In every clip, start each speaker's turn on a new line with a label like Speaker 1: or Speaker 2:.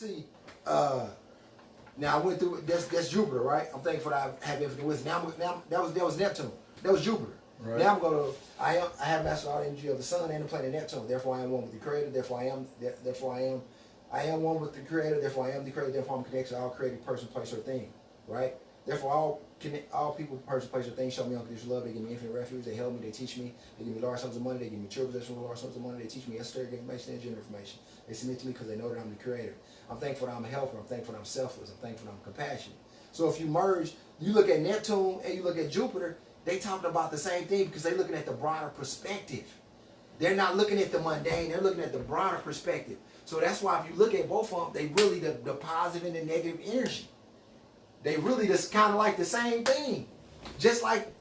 Speaker 1: See, now I went through that's Jupiter, right? I'm thankful that I have infinite wisdom. Now that was Neptune. That was Jupiter.
Speaker 2: Right.
Speaker 1: Now I have mastered all the energy of the sun and the planet Neptune. Therefore I am one with the Creator. Therefore I am one with the Creator. Therefore I am the Creator. Therefore I'm connected to all created person, place, or thing. Right? Therefore all people, person, place, or thing show me unconditional love. They give me infinite refuge. They help me. They teach me. They give me large sums of money. They give me mature possession with large sums of money. They teach me esoteric information and general information. They submit to me because they know that I'm the Creator. I'm thankful that I'm a helper. I'm thankful that I'm selfless. I'm thankful that I'm compassionate. So if you merge, you look at Neptune and you look at Jupiter, they talking about the same thing because they're looking at the broader perspective. They're not looking at the mundane. They're looking at the broader perspective. So that's why if you look at both of them, they really the positive and the negative energy. They really just kind of like the same thing. Just like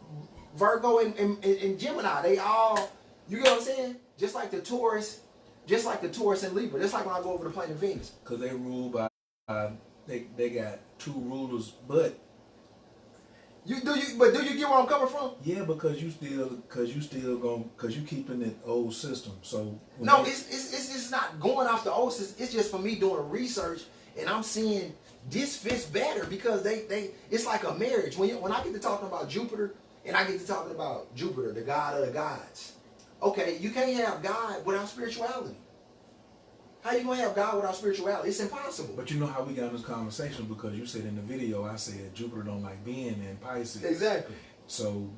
Speaker 1: Virgo and Gemini, they all, you get what I'm saying? Just like the Taurus and Libra. Just like when I go over the planet Venus.
Speaker 2: Because they rule by, they got two rulers, but
Speaker 1: do you get where I'm coming from?
Speaker 2: yeah, because you keeping that old system. So
Speaker 1: no, it's just not going off the old system. It's just for me doing research, and I'm seeing this fits better because they it's like a marriage. When I get to talking about Jupiter and I get to talking about Jupiter, the god of the gods. Okay, you can't have God without spirituality. How you gonna have God without spirituality? It's impossible.
Speaker 2: But you know how we got in this conversation because you said in the video, I said Jupiter don't like being in Pisces.
Speaker 1: Exactly.
Speaker 2: So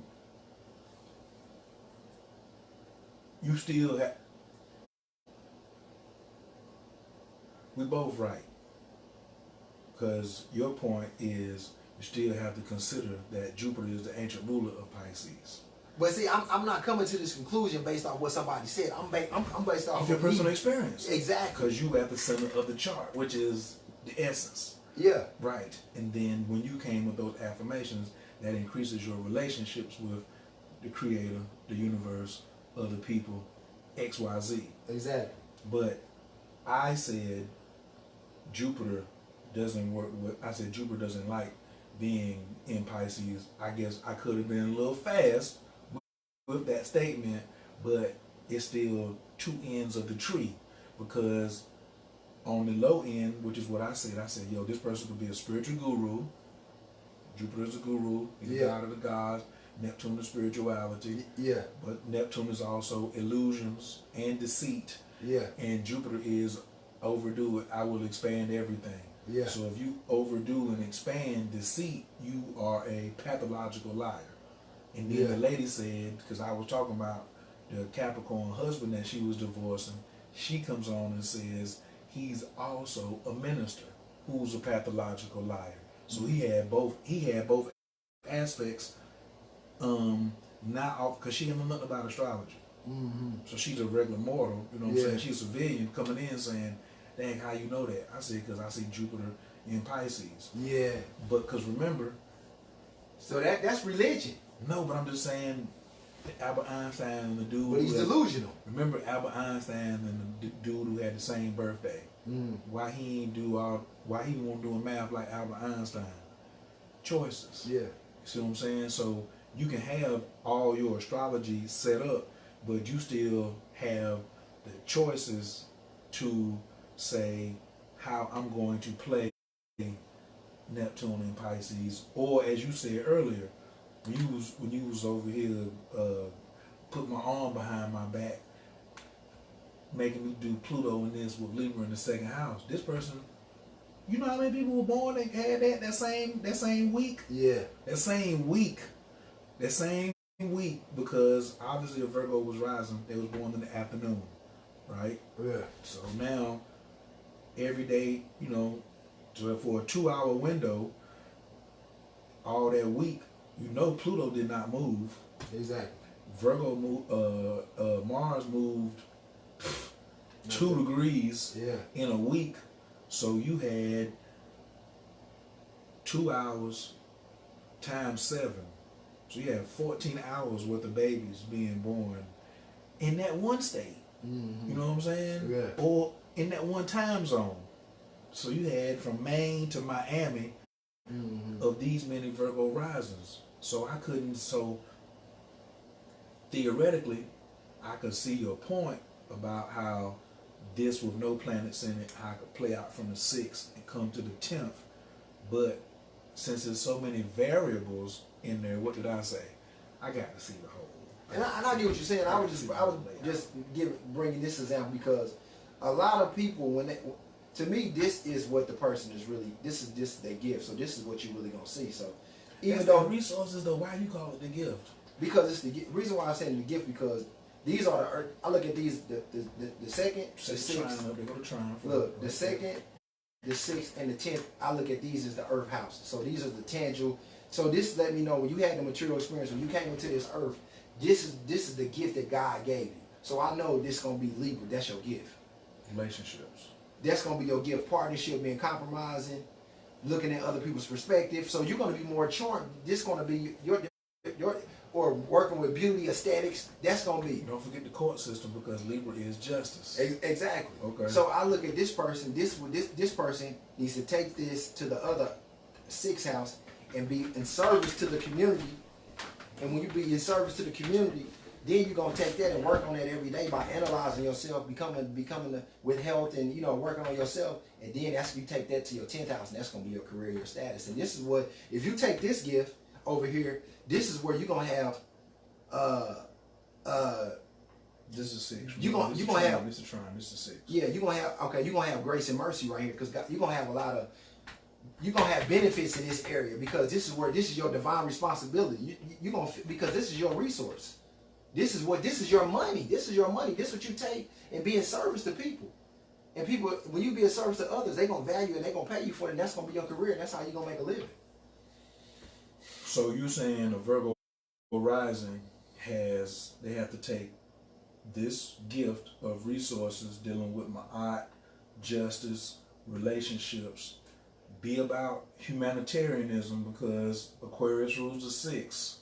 Speaker 2: you still have, we both right. Because your point is you still have to consider that Jupiter is the ancient ruler of Pisces.
Speaker 1: But see, I'm not coming to this conclusion based off what somebody said. I'm based off
Speaker 2: of your personal experience.
Speaker 1: Exactly.
Speaker 2: Because you at the center of the chart, which is the essence.
Speaker 1: Yeah.
Speaker 2: Right. And then when you came with those affirmations, that increases your relationships with the Creator, the universe, other people, XYZ.
Speaker 1: Exactly.
Speaker 2: But I said Jupiter doesn't work with, I said Jupiter doesn't like being in Pisces. I guess I could have been a little fast with that statement, but it's still two ends of the tree, because on the low end, which is what I said, yo, this person could be a spiritual guru. Jupiter is a guru, he's the god of the gods. Neptune is spirituality.
Speaker 1: Yeah.
Speaker 2: But Neptune is also illusions and deceit.
Speaker 1: Yeah.
Speaker 2: And Jupiter is overdo it, I will expand everything.
Speaker 1: Yeah.
Speaker 2: So if you overdo and expand deceit, you are a pathological liar. And then the lady said, because I was talking about the Capricorn husband that she was divorcing, she comes on and says he's also a minister who's a pathological liar. So he had both aspects, not off, because she didn't know nothing about astrology.
Speaker 1: Mm-hmm.
Speaker 2: So she's a regular mortal, you know what I'm saying? She's a civilian coming in saying, dang, how you know that? I said, because I see Jupiter in Pisces.
Speaker 1: Yeah.
Speaker 2: But because remember.
Speaker 1: So that's religion.
Speaker 2: No, but I'm just saying, Albert Einstein and the dude.
Speaker 1: But he's delusional.
Speaker 2: Remember Albert Einstein and the dude who had the same birthday.
Speaker 1: Mm.
Speaker 2: Why he won't do math like Albert Einstein? Choices.
Speaker 1: Yeah.
Speaker 2: You see what I'm saying? So you can have all your astrology set up, but you still have the choices to say how I'm going to play Neptune in Pisces, or as you said earlier, when you was over here put my arm behind my back, making me do Pluto in this with Libra in the second house. This person, you know how many people were born that had that same week?
Speaker 1: Yeah.
Speaker 2: That same week, because obviously a Virgo was rising, they was born in the afternoon, right?
Speaker 1: Yeah.
Speaker 2: So now, every day, you know, so for a 2-hour window, all that week, you know Pluto did not move.
Speaker 1: Exactly.
Speaker 2: Virgo moved, Mars moved 2 degrees in a week. So you had 2 hours times 7. So you had 14 hours worth of babies being born in that one state. Mm-hmm. You know what I'm saying?
Speaker 1: Yeah.
Speaker 2: Or in that one time zone. So you had from Maine to Miami of these many Virgo risings. So theoretically, I could see your point about how this with no planets in it, how I could play out from the 6th and come to the 10th. But since there's so many variables in there, what did I say? I got to see the whole.
Speaker 1: And I get what you're saying. I was just bringing this example because a lot of people, to me, this is what the person is really. This is just their gift. So this is what you're really gonna see. So even though
Speaker 2: resources, though, why do you call it the gift?
Speaker 1: Because it's the reason why I'm saying the gift because these are the earth. I look at these the second, the sixth. Look, the second, the 6th, and the 10th. I look at these as the earth houses. So these are the tangible. So this let me know when you had the material experience when you came into this earth. This is the gift that God gave you. So I know this is gonna be Libra. That's your gift.
Speaker 2: Relationships.
Speaker 1: That's gonna be your gift. Partnership, being compromising, looking at other people's perspective. So you're gonna be more charmed. This is gonna be your or working with beauty, aesthetics. That's gonna be.
Speaker 2: Don't forget the court system because Libra is justice.
Speaker 1: Exactly.
Speaker 2: Okay.
Speaker 1: So I look at this person. This person needs to take this to the other 6th house and be in service to the community. And when you be in service to the community, then you're gonna take that and work on that every day by analyzing yourself, becoming with health and working on yourself. And then that's you take that to your 10th house, and that's gonna be your career, your status. And this is what if you take this gift over here, this is where you're gonna have
Speaker 2: this is 6.
Speaker 1: You're gonna have
Speaker 2: this is trine, this is 6.
Speaker 1: Yeah, you're gonna have grace and mercy right here because you're gonna have you're gonna have benefits in this area because this is your divine responsibility. You're gonna because this is your resource. This is your money. This is your money. This is what you take and be in service to people. And people, when you be in service to others, they're gonna value and they're gonna pay you for it, and that's gonna be your career, and that's how you're gonna make a living.
Speaker 2: So you're saying a Virgo rising they have to take this gift of resources dealing with Ma'at, justice, relationships, be about humanitarianism because Aquarius rules the 6th,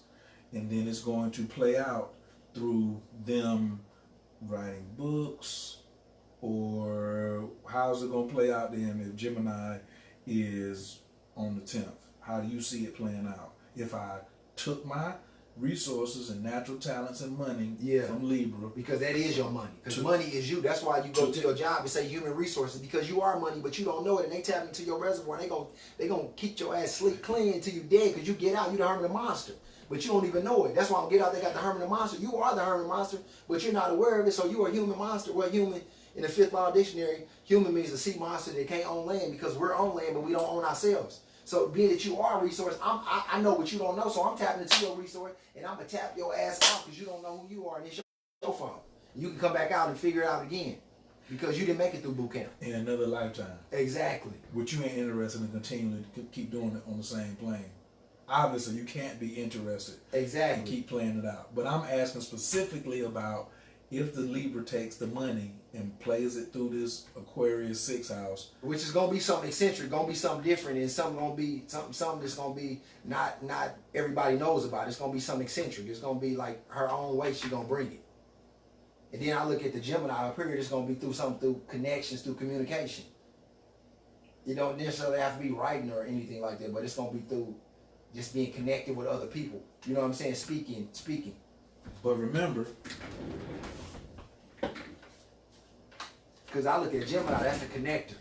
Speaker 2: and then it's going to play out through them writing books, or how's it going to play out then if Gemini is on the 10th? How do you see it playing out? If I took my resources and natural talents and money from Libra.
Speaker 1: Because that is your money. Because money is you. That's why you go to your job and say human resources, because you are money, but you don't know it, and they tap into your reservoir, and they gonna keep your ass sleep clean until you dead, because you get out, you the hermit monster. But you don't even know it. That's why on Get Out they got the hermit monster. You are the hermit monster, but you're not aware of it, so you are a human monster. Well, human, in the 5th law dictionary, human means a sea monster that can't own land, because we're on land, but we don't own ourselves. So being that you are a resource, I know what you don't know, so I'm tapping into your resource, and I'm going to tap your ass out because you don't know who you are, and it's your fault. You can come back out and figure it out again because you didn't make it through boot camp.
Speaker 2: In another lifetime.
Speaker 1: Exactly.
Speaker 2: Which you ain't interested in continuing to keep doing it on the same plane. Obviously, you can't be interested and keep playing it out. But I'm asking specifically about if the Libra takes the money and plays it through this Aquarius 6th house,
Speaker 1: which is gonna be something eccentric, gonna be something different, and something that's gonna be not everybody knows about. It's gonna be something eccentric. It's gonna be like her own way. She's gonna bring it. And then I look at the Gemini. Up here, it's gonna be through connections, through communication. You don't necessarily have to be writing or anything like that, but it's gonna be through just being connected with other people. You know what I'm saying? Speaking.
Speaker 2: But remember,
Speaker 1: because I look at Gemini, that's the connector.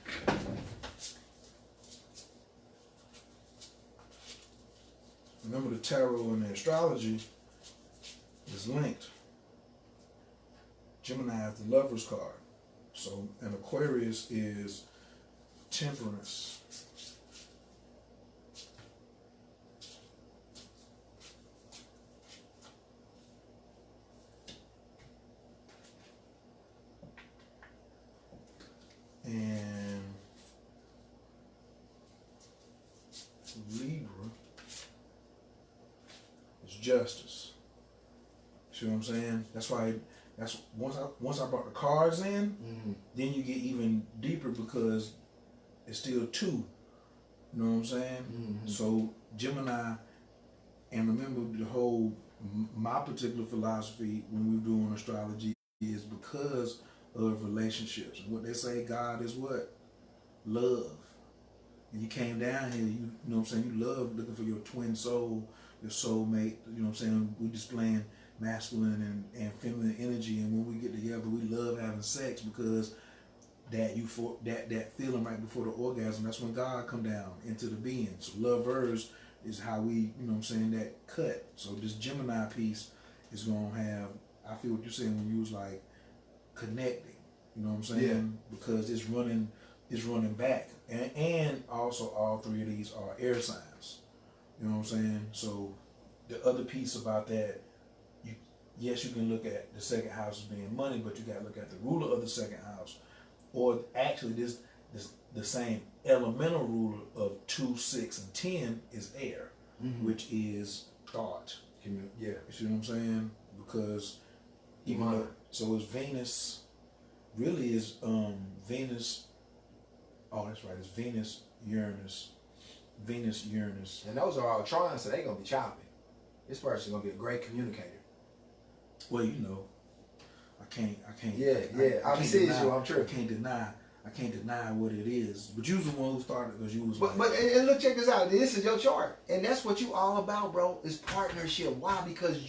Speaker 2: Remember, the tarot and the astrology is linked. Gemini has the Lover's card. So, and Aquarius is Temperance. And Libra is justice. See what I'm saying? That's why. That's once I brought the cards in, then you get even deeper because it's still 2. You know what I'm saying? So Gemini, and remember the whole my particular philosophy when we're doing astrology is because of relationships. What they say, God is what? Love. And you came down here, you know what I'm saying, you love looking for your twin soul, your soulmate, you know what I'm saying? We're displaying masculine and feminine energy, and when we get together, we love having sex because that that feeling right before the orgasm, that's when God come down into the being. So love verse is how we, you know what I'm saying, that cut. So this Gemini piece is gonna have, I feel what you're saying when you was like connecting, you know what I'm saying?
Speaker 1: Yeah.
Speaker 2: Because it's running back. And also all three of these are air signs. You know what I'm saying? So the other piece about that, yes, you can look at the second house as being money, but you got to look at the ruler of the second house, or actually this the same elemental ruler of 2, 6, and 10 is air, which is thought.
Speaker 1: Yeah.
Speaker 2: You see what I'm saying? Because even though, so it's Venus, really is Venus. Oh, that's right. It's Venus, Uranus,
Speaker 1: And those are all trines, so they gonna be choppy. This person's gonna be a great communicator.
Speaker 2: Well, you know, I can't.
Speaker 1: Yeah. I'm serious, I'm tripping.
Speaker 2: I can't deny what it is. But you was the one who started because you was.
Speaker 1: But and look, check this out. This is your chart, and that's what you all about, bro. Is partnership. Why? Because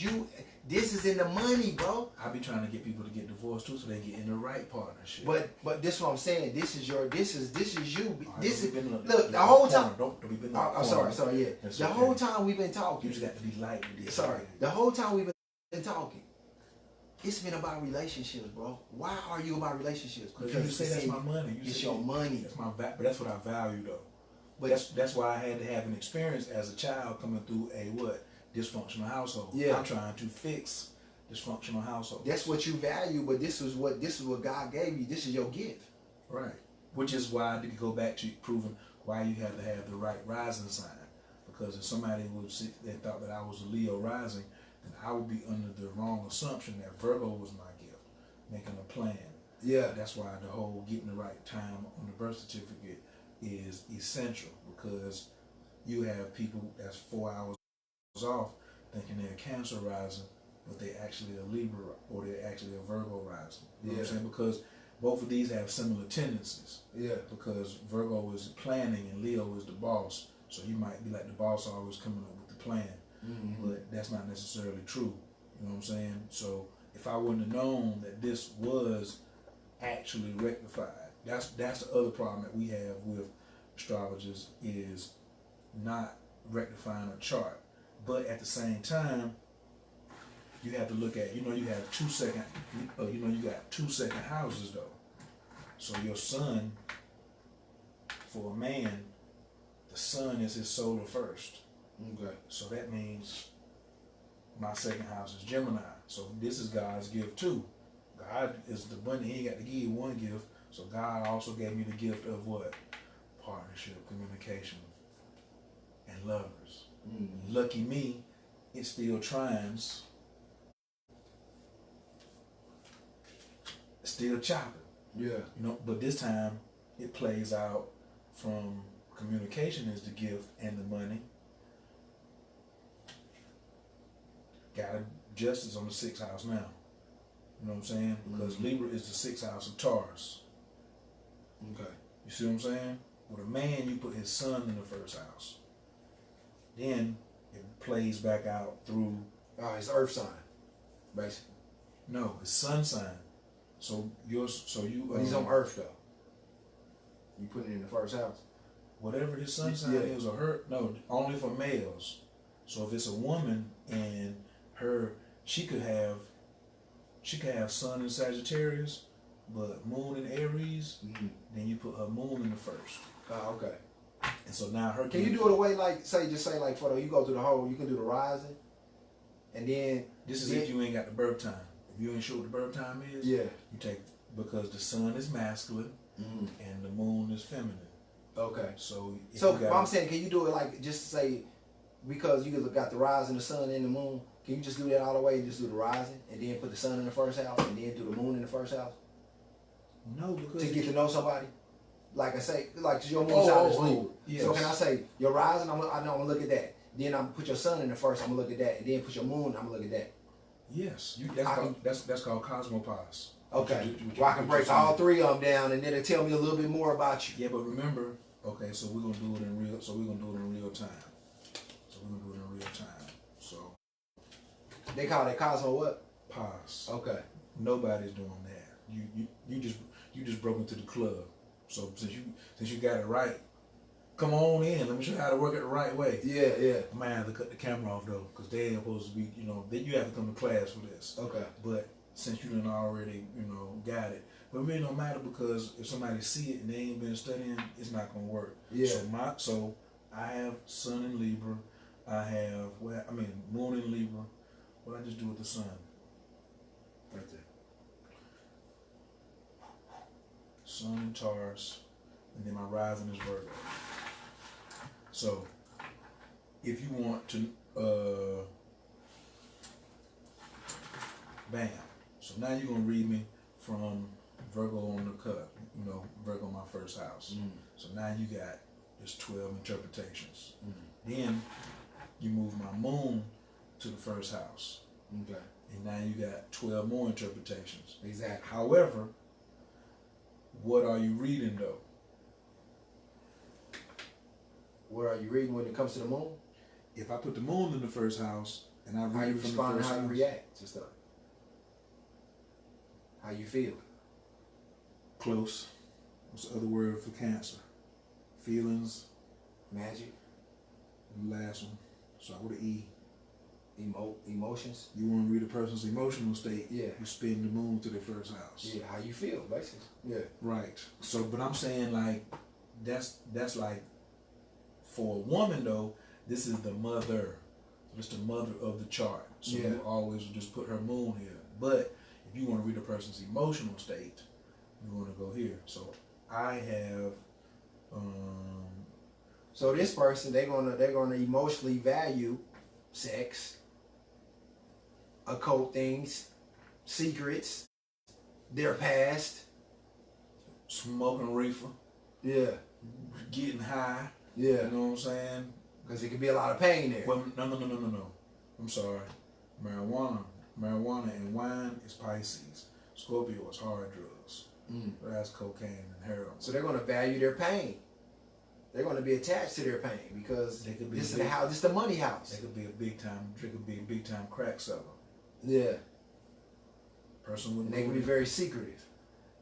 Speaker 1: this is in the money, bro.
Speaker 2: I be trying to get people to get divorced too, so they get in the right partnership.
Speaker 1: But this is what I'm saying. This is you.
Speaker 2: Right,
Speaker 1: This is
Speaker 2: look
Speaker 1: the whole time.
Speaker 2: Don't be been.
Speaker 1: I'm sorry. Yeah.
Speaker 2: That's
Speaker 1: the
Speaker 2: okay.
Speaker 1: whole time we've been talking.
Speaker 2: You just got to be light with this.
Speaker 1: Sorry. The whole time we've been talking. It's been about relationships, bro. Why are you about relationships?
Speaker 2: Because you just say that's my money.
Speaker 1: It's your money.
Speaker 2: That's but that's what I value though.
Speaker 1: But
Speaker 2: that's why I had to have an experience as a child coming through a dysfunctional household.
Speaker 1: Yeah.
Speaker 2: I'm trying to fix dysfunctional household.
Speaker 1: That's what you value, but this is what God gave you. This is your gift.
Speaker 2: Right. Which is why I did go back to proving why you have to have the right rising sign. Because if somebody that thought that I was a Leo rising, then I would be under the wrong assumption that Virgo was my gift, making a plan.
Speaker 1: Yeah.
Speaker 2: That's why the whole getting the right time on the birth certificate is essential, because you have people that's 4 hours off thinking they're a Cancer rising, but they actually a Libra or they're actually a Virgo rising. You know what I'm saying? Because both of these have similar tendencies.
Speaker 1: Yeah.
Speaker 2: Because Virgo is planning and Leo is the boss. So you might be like the boss always coming up with the plan. But that's not necessarily true. You know what I'm saying? So if I wouldn't have known that this was actually rectified, that's the other problem that we have with astrologers, is not rectifying a chart. But at the same time, you have to look at, you have you got 2 second houses though. So your sun, for a man, the sun is his solar first.
Speaker 1: Okay.
Speaker 2: So that means my second house is Gemini. So this is God's gift too. God is the bunny. He ain't got to give you one gift. So God also gave me the gift of what? Partnership, communication, and lovers. Lucky me, it still trines. Still chopping.
Speaker 1: Yeah.
Speaker 2: But this time it plays out from communication is the gift and the money. Got a justice on the 6th house now. You know what I'm saying? Because Libra is the 6th house of Taurus.
Speaker 1: Okay.
Speaker 2: You see what I'm saying? With a man, you put his sun in the 1st house. Then it plays back out through.
Speaker 1: His earth sign, basically.
Speaker 2: No, his sun sign. So you.
Speaker 1: But he's on Earth though. You put it in the 1st house.
Speaker 2: Whatever his sun sign is, or her. No, only for males. So if it's a woman and she could have sun in Sagittarius, but moon in Aries, then you put her moon in the 1st.
Speaker 1: Oh, okay.
Speaker 2: And so now her.
Speaker 1: Can you do it away like you go through the whole, you can do the rising, and then
Speaker 2: this is if you ain't got the birth time. If you ain't sure what the birth time is, you take, because the sun is masculine and the moon is feminine.
Speaker 1: Okay.
Speaker 2: So
Speaker 1: I'm saying, can you do it like just say, because you got the rising, the sun and the moon? Can you just do that all the way and just do the rising and then put the sun in the 1st house and then do the moon in the 1st house?
Speaker 2: No, because
Speaker 1: to get to know somebody. Like I say, like your moon sign is Libra.
Speaker 2: Yes.
Speaker 1: So can I say your rising? I know I'm gonna look at that. Then I'm put your sun in the 1st. I'm gonna look at that. And then put your moon. I'm gonna look at that.
Speaker 2: Yes, that's called cosmopause.
Speaker 1: Okay. Well, I can break all 3 of them down, and then it'll tell me a little bit more about you.
Speaker 2: Yeah, but remember, okay, so we're gonna do it in real. So we're gonna do it in real time. So
Speaker 1: they call that cosmo what?
Speaker 2: pause.
Speaker 1: Okay.
Speaker 2: Nobody's doing that. you just broke into the club. So since you got it right, come on in. Let me show you how to work it the right way.
Speaker 1: Yeah, yeah.
Speaker 2: I might have to cut the camera off though, because they ain't supposed to be, that you have to come to class for this.
Speaker 1: Okay.
Speaker 2: But since you done already, got it. But it really don't matter, because if somebody see it and they ain't been studying, it's not gonna work.
Speaker 1: Yeah.
Speaker 2: So I have Sun in Libra. I have Moon in Libra. What I just do with the Sun?
Speaker 1: Right there.
Speaker 2: Sun in Taurus, and then my rising is Virgo. So if you want to, bam. So now you're gonna read me from Virgo on the cut. Virgo my first house. So now you got just 12 interpretations. Then you move my Moon to the first house.
Speaker 1: Okay.
Speaker 2: And now you got 12 more interpretations.
Speaker 1: Exactly.
Speaker 2: However, what are you reading though?
Speaker 1: What are you reading when it comes to the moon?
Speaker 2: If I put the Moon in the first house and I
Speaker 1: How
Speaker 2: read
Speaker 1: you
Speaker 2: from the
Speaker 1: respond,
Speaker 2: first
Speaker 1: how you
Speaker 2: house,
Speaker 1: react to stuff. How you feel.
Speaker 2: close. What's the other word for Cancer? Feelings.
Speaker 1: Magic.
Speaker 2: And the last one. Start with an E.
Speaker 1: Emotions.
Speaker 2: You want to read a person's emotional state.
Speaker 1: Yeah.
Speaker 2: You spin the Moon to their first house.
Speaker 1: Yeah, how you feel, basically. Yeah.
Speaker 2: Right. So, but I'm saying like, that's like, for a woman though, this is the mother. It's the mother of the chart. So
Speaker 1: Yeah.
Speaker 2: you always just put her Moon here. But if you want to read a person's emotional state, you want to go here. So I have,
Speaker 1: So this person, they're gonna emotionally value sex, occult things, secrets, their past.
Speaker 2: smoking reefer,
Speaker 1: Yeah.
Speaker 2: getting high.
Speaker 1: Yeah.
Speaker 2: You know what I'm saying?
Speaker 1: Because it could be a lot of pain there.
Speaker 2: Well, no. I'm sorry. Marijuana and wine is Pisces. Scorpio is hard drugs. That's cocaine and heroin.
Speaker 1: So they're gonna value their pain. They're gonna be attached to their pain because
Speaker 2: They could be
Speaker 1: this is
Speaker 2: big-
Speaker 1: the house. This is the money house.
Speaker 2: They could be a big time crack seller.
Speaker 1: Yeah.
Speaker 2: Person with
Speaker 1: And they can be very secretive.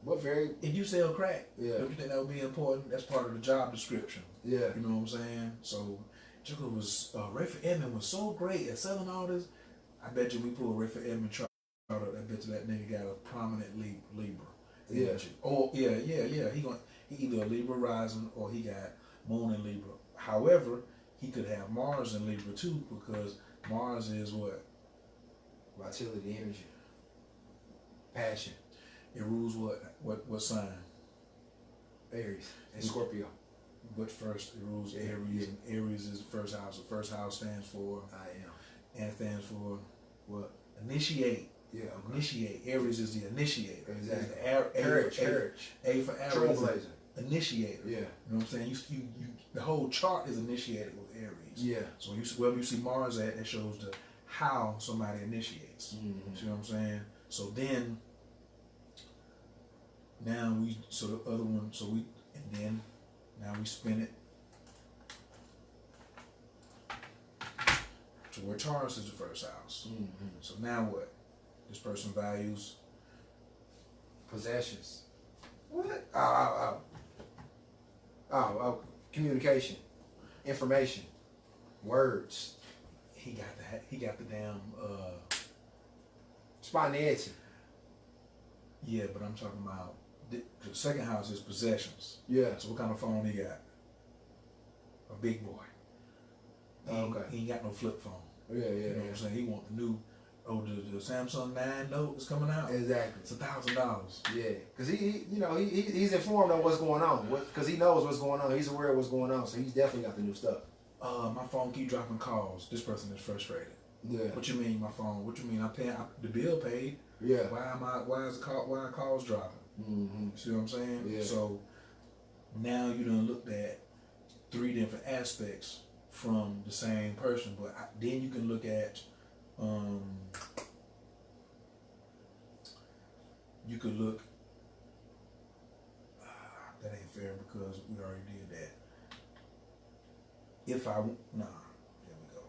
Speaker 1: But very.
Speaker 2: If you sell crack,
Speaker 1: Yeah.
Speaker 2: don't you think that would be important? That's part of the job description.
Speaker 1: Yeah.
Speaker 2: You know what I'm saying? So, Jacob was, Rayford Edmond was so great at selling all this. I bet you we pull Rayford Edmond chart up, I bet you that nigga got a prominent Libra.
Speaker 1: Yeah.
Speaker 2: Oh, yeah. He either a Libra rising or he got Moon in Libra. However, he could have Mars in Libra too, because Mars is what?
Speaker 1: Vitality, energy, passion.
Speaker 2: It rules what sign?
Speaker 1: Aries and Scorpio.
Speaker 2: But first, it rules
Speaker 1: Yeah.
Speaker 2: Aries, and Aries is the first house. The first house stands for,
Speaker 1: I am.
Speaker 2: and it stands for
Speaker 1: What?
Speaker 2: initiate.
Speaker 1: Yeah. Okay.
Speaker 2: Initiate. Aries is the initiator.
Speaker 1: Exactly.
Speaker 2: It's the
Speaker 1: Courage.
Speaker 2: A for Aries.
Speaker 1: Trailblazer.
Speaker 2: Initiator.
Speaker 1: Yeah.
Speaker 2: You know what I'm saying? You the whole chart is initiated with Aries.
Speaker 1: Yeah.
Speaker 2: So wherever you see Mars at, it shows the how somebody initiates.
Speaker 1: Mm-hmm.
Speaker 2: See what I'm saying? So then, now the other one, now we spin it to where Taurus is the first house.
Speaker 1: Mm-hmm.
Speaker 2: So now what? This person values
Speaker 1: Possessions. What? Communication, information, words,
Speaker 2: he got the damn
Speaker 1: spontaneity.
Speaker 2: yeah, but I'm talking about the second house is possessions.
Speaker 1: Yeah.
Speaker 2: So what kind of phone he got? A big boy. He ain't got no flip phone.
Speaker 1: Yeah.
Speaker 2: You know what I'm saying? He want the new, the Samsung 9 Note is coming out.
Speaker 1: Exactly.
Speaker 2: It's $1,000.
Speaker 1: Yeah, because he's informed on what's going on. Because he knows what's going on. He's aware of what's going on. So he's definitely got the new stuff.
Speaker 2: My phone keep dropping calls. This person is frustrated.
Speaker 1: Yeah.
Speaker 2: What you mean, my phone? What you mean? The bill paid.
Speaker 1: Yeah.
Speaker 2: Why are calls dropping?
Speaker 1: Mm-hmm.
Speaker 2: See what I'm saying?
Speaker 1: Yeah.
Speaker 2: So now you done looked at 3 different aspects from the same person, but then you can look at, you could look, that ain't fair because we already did that. Here we go.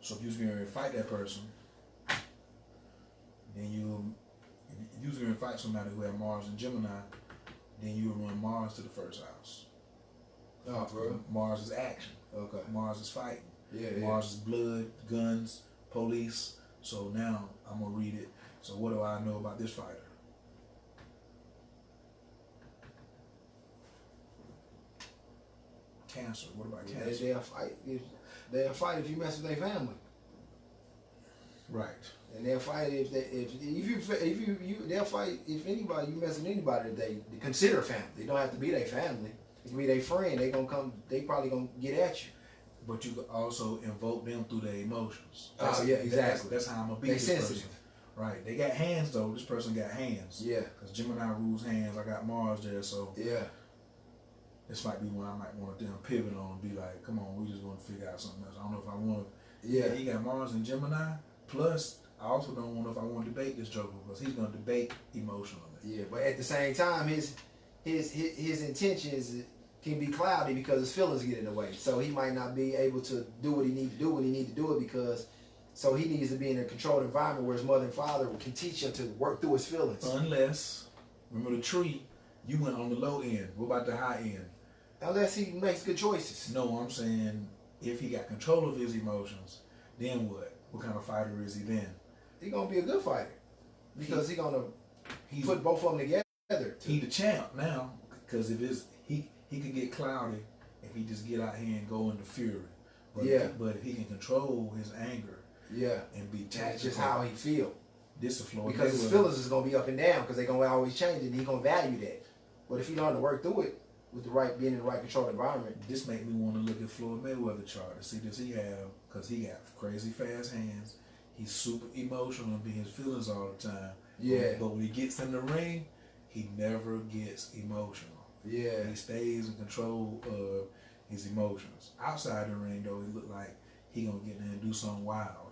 Speaker 2: So if you was going to fight that person, then you if you was going to fight somebody who had Mars and Gemini, then you would run Mars to the first house.
Speaker 1: Oh, bro.
Speaker 2: Mars is action.
Speaker 1: Okay.
Speaker 2: Mars is fighting.
Speaker 1: Yeah.
Speaker 2: Mars is blood, guns, police. So now I'm gonna read it. So what do I know about this fighter? Cancer. What about Cancer?
Speaker 1: They'll fight if you mess with their family.
Speaker 2: Right.
Speaker 1: And they'll fight if they'll fight if anybody you mess with anybody that they consider family. They don't have to be their family. It can be their friend. They gonna come. They probably gonna get at you.
Speaker 2: But you could also invoke them through their emotions.
Speaker 1: Yeah, exactly.
Speaker 2: That's how I'm gonna beat
Speaker 1: They
Speaker 2: this
Speaker 1: sensitive.
Speaker 2: person. Right. They got hands though. This person got hands.
Speaker 1: Yeah.
Speaker 2: Because Gemini rules hands. I got Mars there, so
Speaker 1: yeah.
Speaker 2: This might be one I might want to then pivot on and be like, come on, we just want to figure out something else. I don't know if I want to.
Speaker 1: Yeah.
Speaker 2: He got Mars and Gemini. Plus, I also don't know if I want to debate this Joker because he's going to debate emotionally.
Speaker 1: Yeah, but at the same time, his intentions can be cloudy because his feelings get in the way. So he might not be able to do what he needs to do when he needs to do it because. So he needs to be in a controlled environment where his mother and father can teach him to work through his feelings.
Speaker 2: Unless, remember the tree, you went on the low end. What about the high end?
Speaker 1: Unless he makes good choices.
Speaker 2: No, I'm saying if he got control of his emotions, then what? What kind of fighter is he then?
Speaker 1: He's going to be a good fighter. Because he's going to put both of them together.
Speaker 2: He the champ now. Because if he could get cloudy if he just get out here and go into fury. But but if he can control his anger.
Speaker 1: Yeah.
Speaker 2: And be tactical.
Speaker 1: That's just how he feel.
Speaker 2: This is Floyd.
Speaker 1: Because his feelings is going to be up and down because they're going to always change it and he's going to value that. But if he learn to work through it with the right, being in the right controlled environment.
Speaker 2: This make me want to look at Floyd Mayweather chart to see does he have, because he got crazy fast hands. He's super emotional and be his feelings all the time.
Speaker 1: Yeah.
Speaker 2: But when he gets in the ring, he never gets emotional.
Speaker 1: Yeah.
Speaker 2: He stays in control of his emotions. Outside the ring, though, he look like he gonna get in there and do something wild.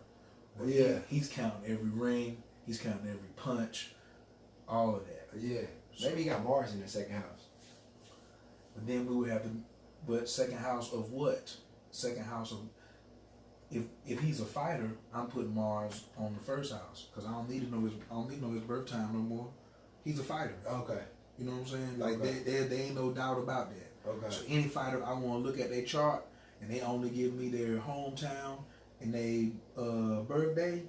Speaker 2: But
Speaker 1: yeah.
Speaker 2: He's counting every ring. He's counting every punch. All of that.
Speaker 1: Yeah. Maybe he got Mars in the second house.
Speaker 2: But then we would have to, but second house of what? Second house of, if he's a fighter, I'm putting Mars on the first house because I don't need to know his birth time no more. He's a fighter.
Speaker 1: Okay.
Speaker 2: You know what I'm saying? Like there ain't no doubt about that.
Speaker 1: Okay.
Speaker 2: So any fighter I want to look at their chart and they only give me their hometown and their birthday,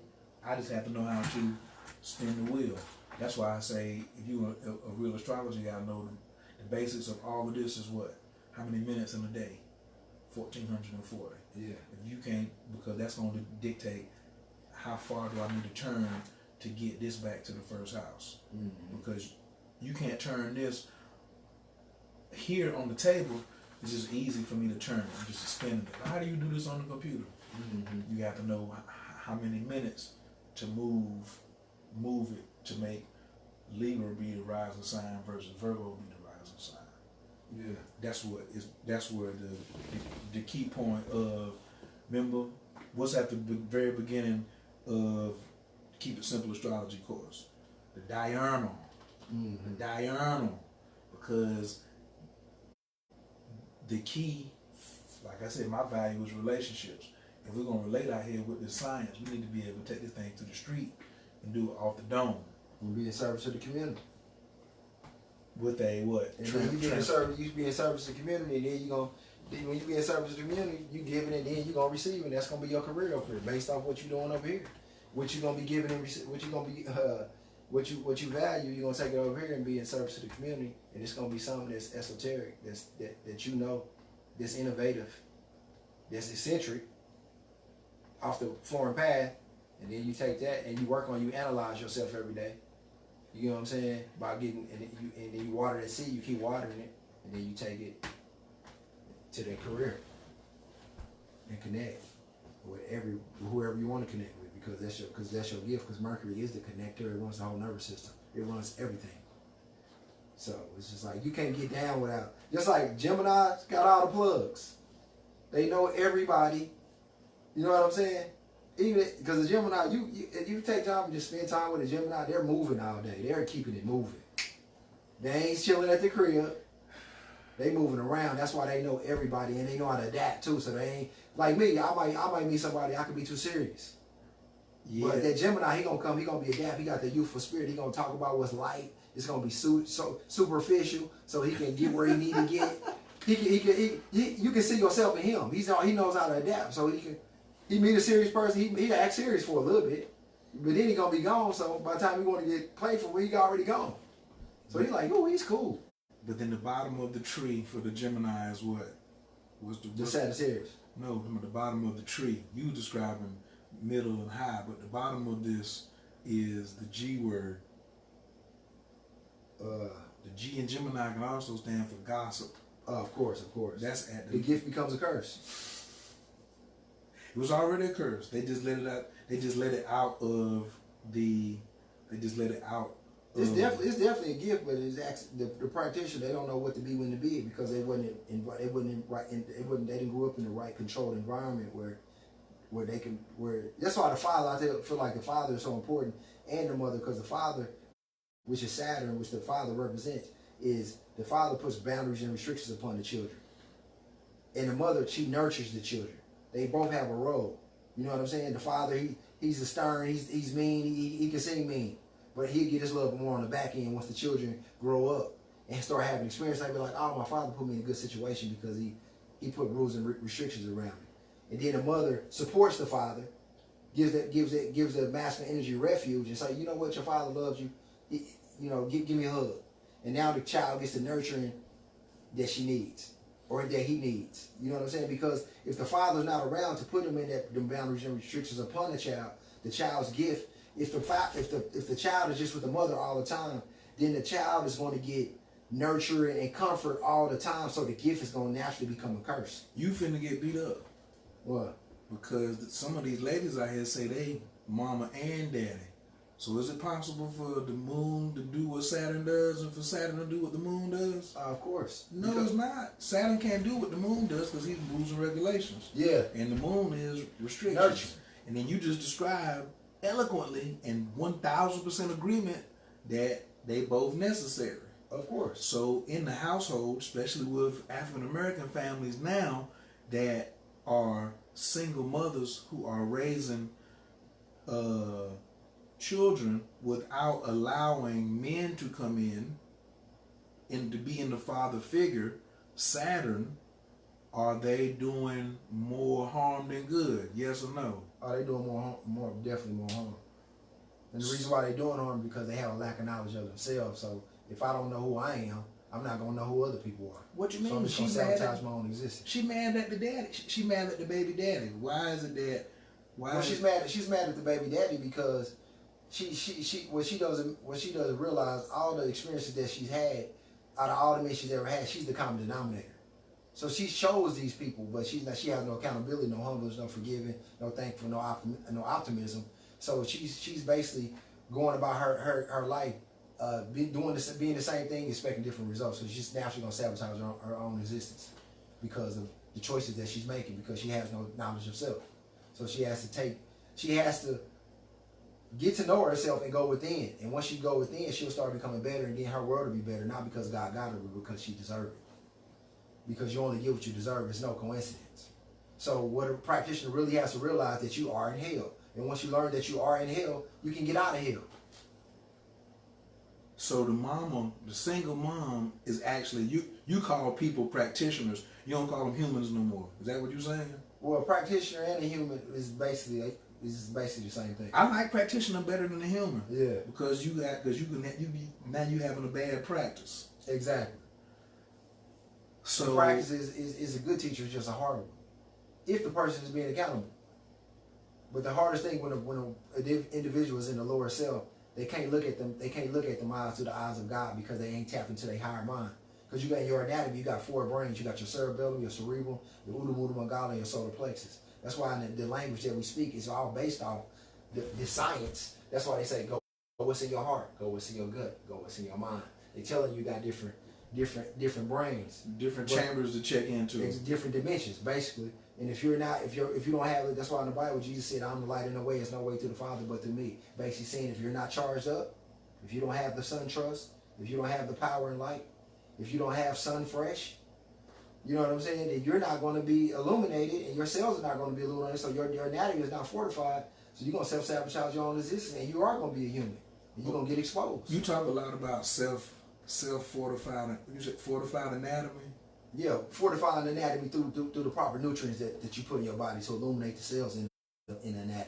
Speaker 2: I just have to know how to spin the wheel. That's why I say if you a real astrologer, you gotta know the basics of all of this is what? How many minutes in a day? 1,440.
Speaker 1: Yeah.
Speaker 2: If you can't, because that's going to dictate how far do I need to turn to get this back to the first house.
Speaker 1: Mm-hmm.
Speaker 2: Because you can't turn this here on the table. It's just easy for me to turn it, just to spin it. How do you do this on the computer?
Speaker 1: Mm-hmm.
Speaker 2: You have to know how many minutes to move it to make Libra be the rising sign versus Virgo be the rising sign.
Speaker 1: Yeah.
Speaker 2: That's where the key point of, remember what's at the very beginning of Keep It Simple Astrology course, the diurnal.
Speaker 1: Mm-hmm.
Speaker 2: The diurnal, because the key, like I said, my value is relationships. If we're gonna relate out here with this science, we need to be able to take this thing to the street and do it off the dome.
Speaker 1: And be in service to the community.
Speaker 2: With a what?
Speaker 1: And then you be in service to the community, and then when you be in service to the community, you giving it, then you gonna receive it. And that's gonna be your career up here, based off what you doing over here, what you gonna be giving and what you gonna be, what you value. You gonna take it over here and be in service to the community, and it's gonna be something that's esoteric, that you know, that's innovative, that's eccentric, off the foreign path, and then you take that and you analyze yourself every day. You know what I'm saying? By getting and then you water that seed, you keep watering it, and then you take it to that career and connect with whoever you want to connect with, because that's your gift. Because Mercury is the connector; it runs the whole nervous system. It runs everything. So it's just like you can't get down without. Just like Gemini's got all the plugs. They know everybody. You know what I'm saying? Even because the Gemini, if you take time and just spend time with a Gemini, they're moving all day. They're keeping it moving. They ain't chilling at the crib. They moving around. That's why they know everybody and they know how to adapt too. So they ain't like me. I might meet somebody I could be too serious.
Speaker 2: Yeah.
Speaker 1: But that Gemini, he gonna come, he gonna be adapt. He got the youthful spirit. He gonna talk about what's light. It's gonna be so superficial, so he can get where he need to get. You can see yourself in him. He knows how to adapt. So he meet a serious person. He act serious for a little bit, but then he gonna be gone. So by the time he want to get playful, he already gone. So he's like, oh, he's cool.
Speaker 2: But then the bottom of the tree for the Gemini is what? What's
Speaker 1: The Sagittarius.
Speaker 2: No, the bottom of the tree. You describing middle and high, but the bottom of this is the G word. The G in Gemini can also stand for gossip.
Speaker 1: Of course.
Speaker 2: That's at
Speaker 1: the gift becomes a curse.
Speaker 2: It was already a curse. They just let it out. They just let it out of the. They just let it out.
Speaker 1: It's definitely a gift, but it's actually, the practitioner, they don't know what to be when to be it because they didn't grow up in the right controlled environment where that's why the father, I feel like the father is so important, and the mother, because the father, which is Saturn, which the father represents, is the father puts boundaries and restrictions upon the children, and the mother, she nurtures the children. They both have a role. You know what I'm saying? The father, he's a stern, he's mean, he can seem mean. But he'll get his love more on the back end once the children grow up and start having experience. They'll be like, oh, my father put me in a good situation because he put rules and restrictions around me. And then the mother supports the father, gives the masculine energy refuge and say, you know what, your father loves you. Give me a hug. And now the child gets the nurturing that she needs or that he needs. You know what I'm saying? Because if the father's not around to put him in the boundaries and restrictions upon the child's gift. If the child is just with the mother all the time, then the child is going to get nurturing and comfort all the time. So the gift is going to naturally become a curse.
Speaker 2: You finna get beat up.
Speaker 1: What?
Speaker 2: Because some of these ladies out here say they mama and daddy. So is it possible for the moon to do what Saturn does and for Saturn to do what the moon does?
Speaker 1: Of course.
Speaker 2: No, it's not. Saturn can't do what the moon does because he's rules and regulations.
Speaker 1: Yeah.
Speaker 2: And the moon is restrictions.
Speaker 1: Nurture.
Speaker 2: And then you just described eloquently in 1000% agreement that they both necessary.
Speaker 1: Of course.
Speaker 2: So in the household, especially with African American families now that are single mothers who are raising children without allowing men to come in and to be in the father figure, Saturn, are they doing more harm than good? Yes or no?
Speaker 1: Oh, they doing definitely more harm. And the reason why they doing harm is because they have a lack of knowledge of themselves. So if I don't know who I am, I'm not gonna know who other people are.
Speaker 2: What you mean?
Speaker 1: So I'm just gonna sabotage my own existence.
Speaker 2: She mad at the daddy. She mad at the baby daddy. Why is it that?
Speaker 1: She's mad at the baby daddy because she doesn't realize all the experiences that she's had out of all the men she's ever had. She's the common denominator. So she chose these people, but she has no accountability, no humbleness, no forgiving, no thankful, no optimism. So she's basically going about her life, being the same thing, expecting different results. So she's naturally gonna sabotage her own existence because of the choices that she's making, because she has no knowledge of self. So she has to get to know herself and go within. And once she go within, she'll start becoming better, and then her world will be better, not because God got her, but because she deserved it. Because you only get what you deserve. It's no coincidence. So what a practitioner really has to realize that you are in hell. And once you learn that you are in hell, you can get out of hell.
Speaker 2: So the single mom is actually, you call people practitioners. You don't call them humans no more. Is that what you're saying?
Speaker 1: Well, a practitioner and a human is basically the same thing.
Speaker 2: I like practitioner better than a human.
Speaker 1: Yeah.
Speaker 2: Because you having a bad practice.
Speaker 1: Exactly.
Speaker 2: So
Speaker 1: the practice is a good teacher, it's just a hard one. If the person is being accountable. But the hardest thing when an individual is in the lower self, they can't look at them eyes through the eyes of God because they ain't tapped into their higher mind. Because you got your anatomy, you got 4 brains, you got your cerebellum, your cerebral, your udu mudu mangala, and your solar plexus. That's why in the language that we speak is all based off the science. That's why they say go what's in your heart, go what's in your gut, go what's in your mind. They telling you got different brains,
Speaker 2: different chambers to check into.
Speaker 1: It's different dimensions, basically. And if you don't have it, that's why in the Bible Jesus said, "I'm the light in the way. There's no way to the Father but through me." Basically saying, if you're not charged up, if you don't have the sun trust, if you don't have the power and light, if you don't have sun fresh, you know what I'm saying, then you're not going to be illuminated, and your cells are not going to be illuminated. So your anatomy is not fortified So you're gonna self-sabotage your own existence, and you are gonna be a human. And you're gonna get exposed.
Speaker 2: You talk a lot about self-fortified. You said fortified anatomy.
Speaker 1: Yeah, fortifying anatomy through the proper nutrients that you put in your body to illuminate the cells in anatomy.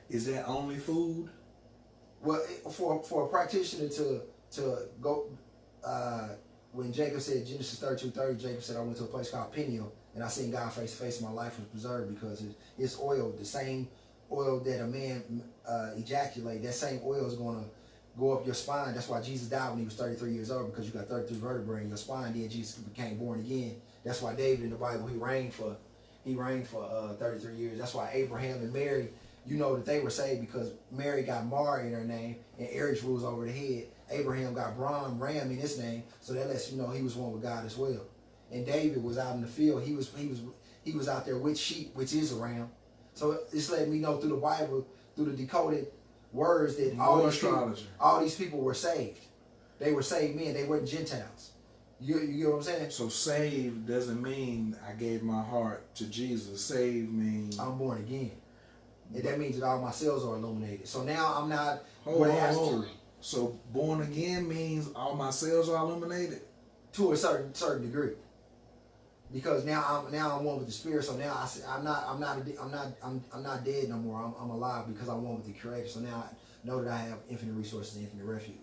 Speaker 2: Is that only food?
Speaker 1: Well, for a practitioner to go, when Jacob said Genesis 32:30, Jacob said, I went to a place called Peniel, and I seen God face to face, and my life was preserved because it's oil, the same oil that a man ejaculate, that same oil is going to go up your spine. That's why Jesus died when he was 33 years old, because you got 33 vertebrae in your spine. Then Jesus became born again. That's why David in the Bible, he reigned for 33 years. That's why Abraham and Mary, you know that they were saved because Mary got Mari in her name and Erich rules over the head. Abraham got Ram in his name, so that lets you know he was one with God as well. And David was out in the field. He was out there with sheep, which is a ram. So it's letting me know through the Bible, through the decoded words, that all these people were saved. They were saved men. They weren't Gentiles. You get what I'm saying?
Speaker 2: So saved doesn't mean I gave my heart to Jesus. Saved means
Speaker 1: I'm born again. And that means that all my cells are illuminated. So now I'm not...
Speaker 2: So born again means all my cells are illuminated?
Speaker 1: To a certain degree. Because now I'm one with the Spirit. So now I'm not dead no more. I'm alive because I'm one with the Creator. So now I know that I have infinite resources and infinite refuge.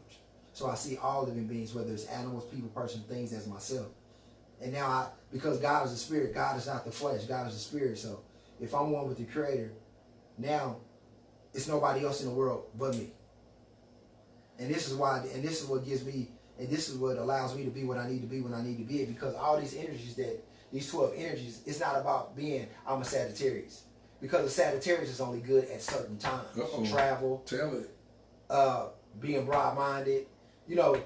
Speaker 1: So I see all living beings, whether it's animals, people, person, things, as myself. And now because God is a spirit, God is not the flesh, God is the spirit. So if I'm one with the Creator, now it's nobody else in the world but me. And this is why, and this is what gives me, and this is what allows me to be what I need to be when I need to be it. Because all these energies these 12 energies, it's not about I'm a Sagittarius. Because a Sagittarius is only good at certain times. Travel.
Speaker 2: Tell it.
Speaker 1: Being broad-minded. You know,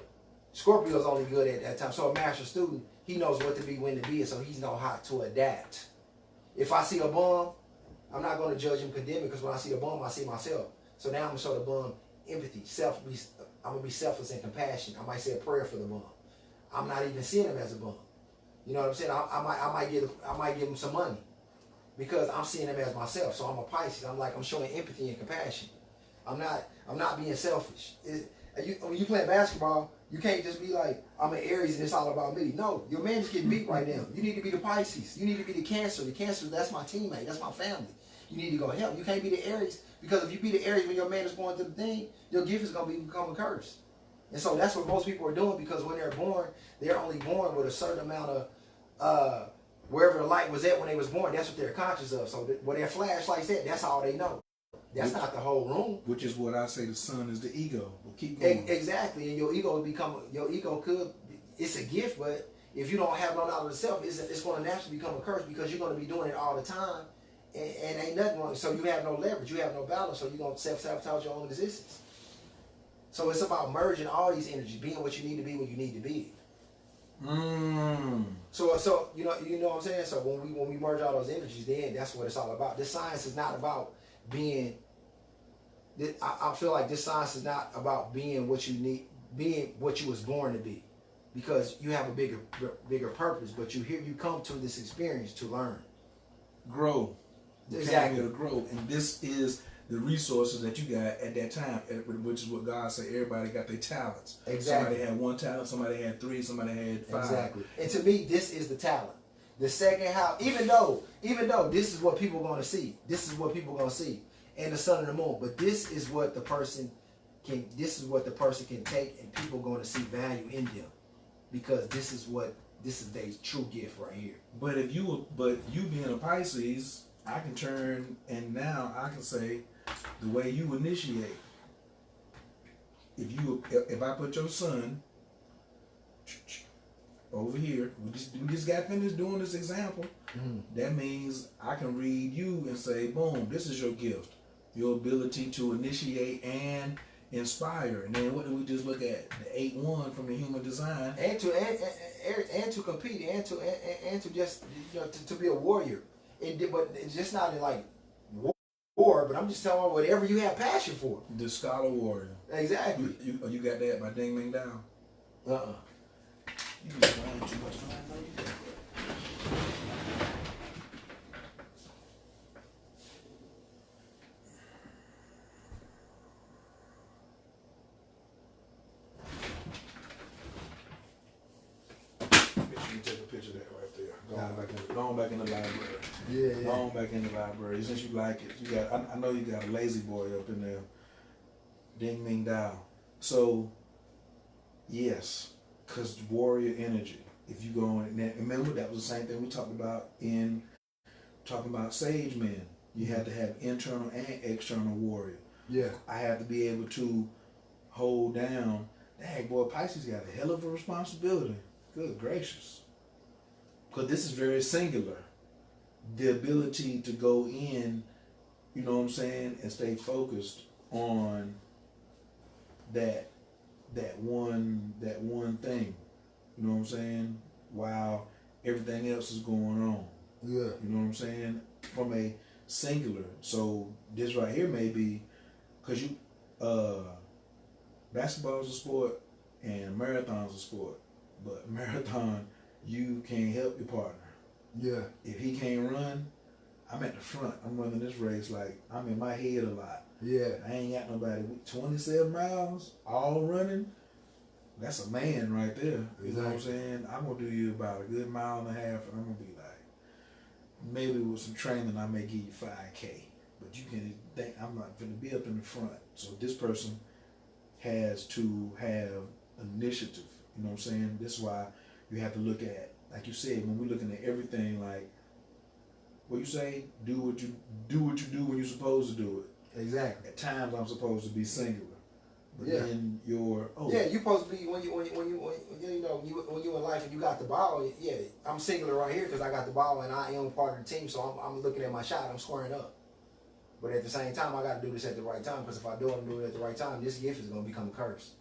Speaker 1: Scorpio's only good at that time. So a master student, he knows what to be, when to be it, so he's know how to adapt. If I see a bum, I'm not going to judge him, condemn him, because when I see a bum, I see myself. So now I'm going to show the bum empathy. I'm going to be selfless and compassionate. I might say a prayer for the bum. I'm not even seeing him as a bum. You know what I'm saying? I might give him some money because I'm seeing him as myself. So I'm a Pisces. I'm showing empathy and compassion. I'm not being selfish. When you play basketball, you can't just be like, I'm an Aries and it's all about me. No, your man is getting beat right now. You need to be the Pisces. You need to be the Cancer. The Cancer, that's my teammate. That's my family. You need to go help. You can't be the Aries, because if you be the Aries when your man is going through the thing, your gift is going to become a curse. And so that's what most people are doing, because when they're born, they're only born with a certain amount of wherever the light was at when they was born. That's what they're conscious of. So when their flashlights at, that's all they know. That's not the whole room.
Speaker 2: Which is what I say the sun is the ego. We'll keep going.
Speaker 1: Exactly. And your ego could, it's a gift, but if you don't have no knowledge of self, it's going to naturally become a curse, because you're going to be doing it all the time, and ain't nothing wrong. So you have no leverage, you have no balance, so you're going to self-sabotage your own existence. So it's about merging all these energies, being what you need to be when you need to be. So you know what I'm saying? So when we merge all those energies, then that's what it's all about. This science is not about being, I feel like this science is not about being what you need, being what you was born to be, because you have a bigger purpose. But you come to this experience to learn,
Speaker 2: grow.
Speaker 1: Exactly.
Speaker 2: To grow, and this is the resources that you got at that time, which is what God said. Everybody got their talents.
Speaker 1: Exactly.
Speaker 2: Somebody had 1 talent, somebody had 3, somebody had 5.
Speaker 1: Exactly. And to me, this is the talent. The second house, even though this is what people are going to see. This is what people are going to see. And the sun and the moon. But this is what the person can take, and people are going to see value in them. Because this is their true gift right here.
Speaker 2: But you being a Pisces, I can turn, and now I can say the way you initiate. If I put your son over here, we just got finished doing this example. That means I can read you and say, boom, this is your gift, your ability to initiate and inspire. And then what did we just look at? The 8-1 from the human design,
Speaker 1: and to compete, and to just to be a warrior. But it's just not in like war, but I'm just telling you whatever you have passion for.
Speaker 2: the scholar warrior.
Speaker 1: Exactly.
Speaker 2: You got that by Ding Ming Down. You just lying too much time, bro. You got that. Go on back in the library.
Speaker 1: Yeah,
Speaker 2: Go on back in the library. Since you like it, you got. I know you got a lazy boy up in there. Ding ding down. So, yes, because warrior energy. If you go in, remember that was the same thing we talked about in talking about sage men. You had to have internal and external warrior.
Speaker 1: Yeah.
Speaker 2: I have to be able to hold down. Dang, boy, Pisces got a hell of a responsibility. Good gracious. Because this is very singular. The ability to go in, you know what I'm saying, and stay focused on that one thing. You know what I'm saying? While everything else is going on.
Speaker 1: Yeah.
Speaker 2: You know what I'm saying? From a singular. So this right here may be, because you basketball is a sport and marathon's a sport. But marathon, you can't help your partner.
Speaker 1: Yeah.
Speaker 2: If he can't run, I'm at the front. I'm running this race like I'm in my head a lot.
Speaker 1: Yeah.
Speaker 2: I ain't got nobody with 27 miles, all running. That's a man right there. You know what I'm saying? I'm going to do you about a good mile and a half, and I'm going to be like, maybe with some training, I may give you 5K. But you can think I'm not going to be up in the front. So this person has to have initiative. You know what I'm saying? This is why you have to look at, like you said, when we're looking at everything, like, what you say, do what you do when you're supposed to do it.
Speaker 1: Exactly.
Speaker 2: At times I'm supposed to be singular. But
Speaker 1: Yeah.
Speaker 2: then you're
Speaker 1: yeah, you're supposed to be when you in life and you got the ball. Yeah, I'm singular right here because I got the ball and I am part of the team. So I'm looking at my shot. I'm squaring up. But at the same time, I got to do this at the right time because if I don't do it at the right time, this gift is going to become a curse.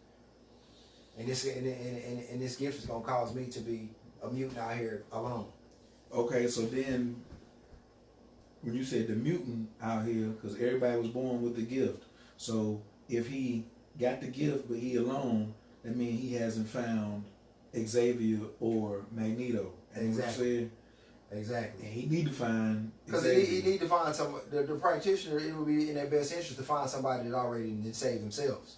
Speaker 1: And this gift is going to cause me to be a mutant out here alone.
Speaker 2: Okay, so then when you said the mutant out here, because everybody was born with the gift. So if he got the gift but he alone, that means he hasn't found Xavier or Magneto.
Speaker 1: Exactly. Exactly.
Speaker 2: And he need to find
Speaker 1: because he need to find some. The practitioner, it would be in their best interest to find somebody that already did save themselves.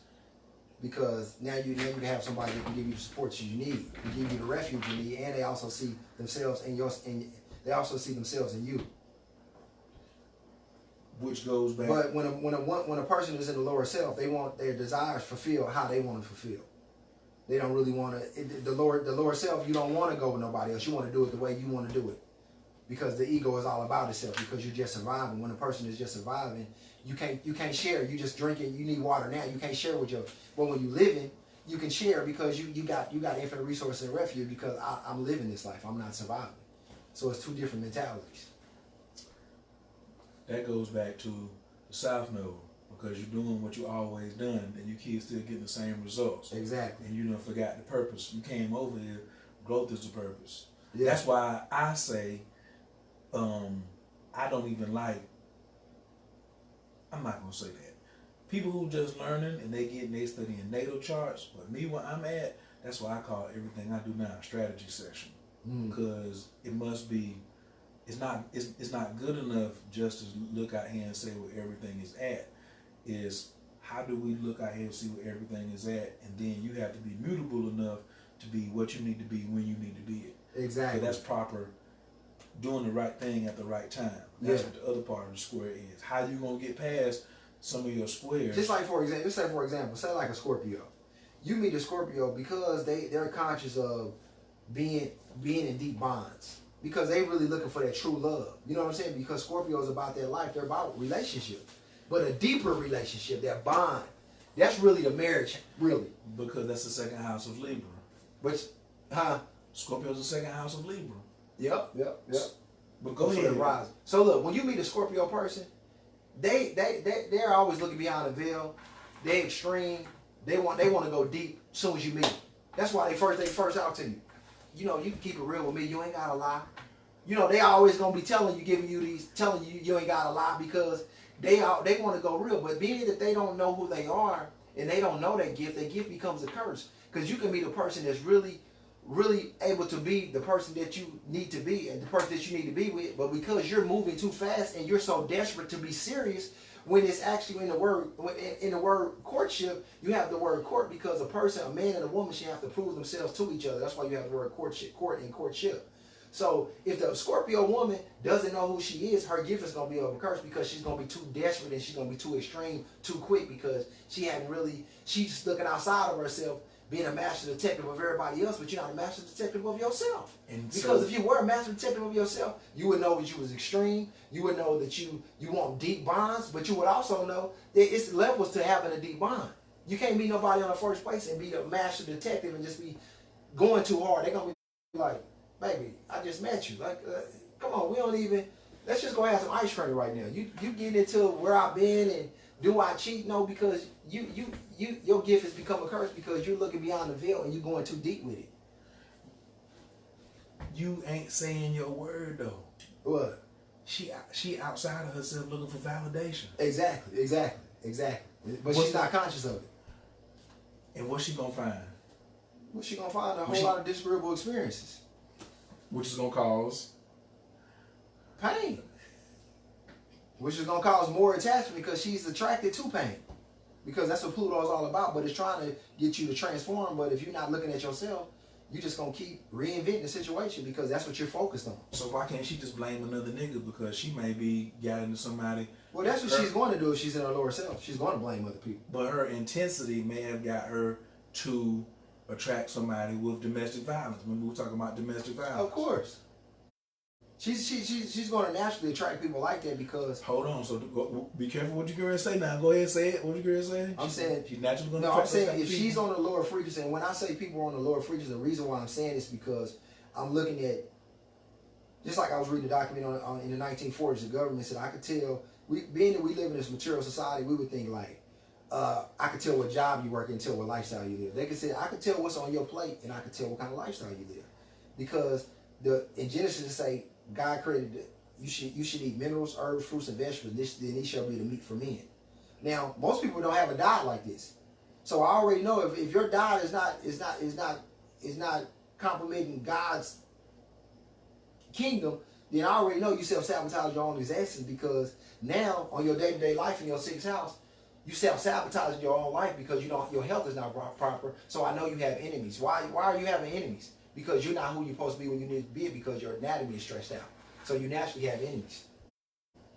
Speaker 1: Because now you have somebody that can give you the support you need, can give you the refuge you need, and they also see themselves they also see themselves in you.
Speaker 2: Which goes back.
Speaker 1: But when a person is in the lower self, they want their desires fulfilled how they want to fulfill. They don't really want to. The lower self, you don't want to go with nobody else. You want to do it the way you want to do it, because the ego is all about itself. Because you're just surviving. When a person is just surviving, you can't share. You just drinking. You need water now. You can't share with your. But when you living, you can share because you got infinite resources and refuge. Because I'm living this life. I'm not surviving. So it's two different mentalities.
Speaker 2: That goes back to the South Node, because you're doing what you always done, and you kids still getting the same results.
Speaker 1: Exactly. And
Speaker 2: you done forgot the purpose. You came over here. Growth is the purpose.
Speaker 1: Yeah.
Speaker 2: That's why I say, I don't even like. I'm not gonna say that. People who just learning and they studying natal charts. But me, where I'm at, that's why I call everything I do now a strategy session, because it must be. It's not good enough just to look out here and say where everything is at. Is how do we look out here and see where everything is at, and then you have to be mutable enough to be what you need to be when you need to be it.
Speaker 1: Exactly.
Speaker 2: So that's proper, doing the right thing at the right time. That's what the other part of the square is. How you gonna get past some of your squares?
Speaker 1: Just like for example, say like a Scorpio. You meet a Scorpio because they're conscious of being in deep bonds. Because they really looking for that true love. You know what I'm saying? Because Scorpio is about their life. They're about relationship. But a deeper relationship, that bond, that's really the marriage, really.
Speaker 2: Because that's the second house of Libra.
Speaker 1: Which,
Speaker 2: Scorpio's the second house of Libra.
Speaker 1: Yep.
Speaker 2: But go ahead.
Speaker 1: Rise. So look, when you meet a Scorpio person, they're always looking behind the veil. They extreme. They want to go deep as soon as you meet them. That's why they first out to you. You know, you can keep it real with me. You ain't gotta lie. You know, they always gonna be telling you you ain't gotta lie, because they want to go real. But being that they don't know who they are and they don't know their gift becomes a curse. Because you can meet a person that's really, really able to be the person that you need to be and the person that you need to be with, but because you're moving too fast and you're so desperate to be serious, when it's actually in the word courtship, you have the word court, because a man and a woman should have to prove themselves to each other. That's why you have the word courtship, court and courtship. So if the Scorpio woman doesn't know who she is, her gift is gonna be of a curse because she's gonna be too desperate and she's gonna be too extreme, too quick because she's just looking outside of herself, being a master detective of everybody else, but you're not a master detective of yourself.
Speaker 2: And
Speaker 1: because if you were a master detective of yourself, you would know that you was extreme. You would know that you want deep bonds, but you would also know that it's levels to having a deep bond. You can't meet nobody on the first place and be a master detective and just be going too hard. They're gonna be like, baby, I just met you. Like, come on, we don't even. Let's just go have some ice cream right now. You get into where I've been and do I cheat? No, because your gift has become a curse because you're looking beyond the veil and you're going too deep with it.
Speaker 2: You ain't saying your word though.
Speaker 1: What?
Speaker 2: She outside of herself looking for validation.
Speaker 1: Exactly. But she's not conscious of it.
Speaker 2: And what's she gonna find?
Speaker 1: Well, she's gonna find a whole lot of disagreeable experiences.
Speaker 2: Which is gonna cause
Speaker 1: pain. Which is gonna cause more attachment because she's attracted to pain. Because that's what Pluto is all about, but it's trying to get you to transform. But if you're not looking at yourself, you're just gonna keep reinventing the situation because that's what you're focused on.
Speaker 2: So why can't she just blame another nigga because she may be got into somebody?
Speaker 1: Well, that's what she's going to do if she's in her lower self. She's going to blame other people.
Speaker 2: But her intensity may have got her to attract somebody with domestic violence. Remember we were talking about domestic violence.
Speaker 1: Of course. She's going to naturally attract people like that because.
Speaker 2: Hold on. So be careful what you're going to say now. Go ahead and say it. What you going to say?
Speaker 1: I'm saying
Speaker 2: she's naturally going to.
Speaker 1: No, I'm saying if she's on the lower frequency, and when I say people are on the lower frequency, the reason why I'm saying this because I'm looking at. Just like I was reading a document on in the 1940s, the government said I could tell. Being that we live in this material society, we would think like, I could tell what job you work and tell what lifestyle you live. They could say, I could tell what's on your plate and I could tell what kind of lifestyle you live. Because in Genesis it say, God created, you should eat minerals, herbs, fruits, and vegetables, then these shall be the meat for men. Now, most people don't have a diet like this. So I already know if your diet is not complementing God's kingdom, then I already know you self-sabotage your own existence because now on your day-to-day life in your sixth house, you self-sabotage your own life because your health is not proper. So I know you have enemies. Why are you having enemies? Because you're not who you're supposed to be when you need to be because your anatomy is stressed out. So you naturally have enemies.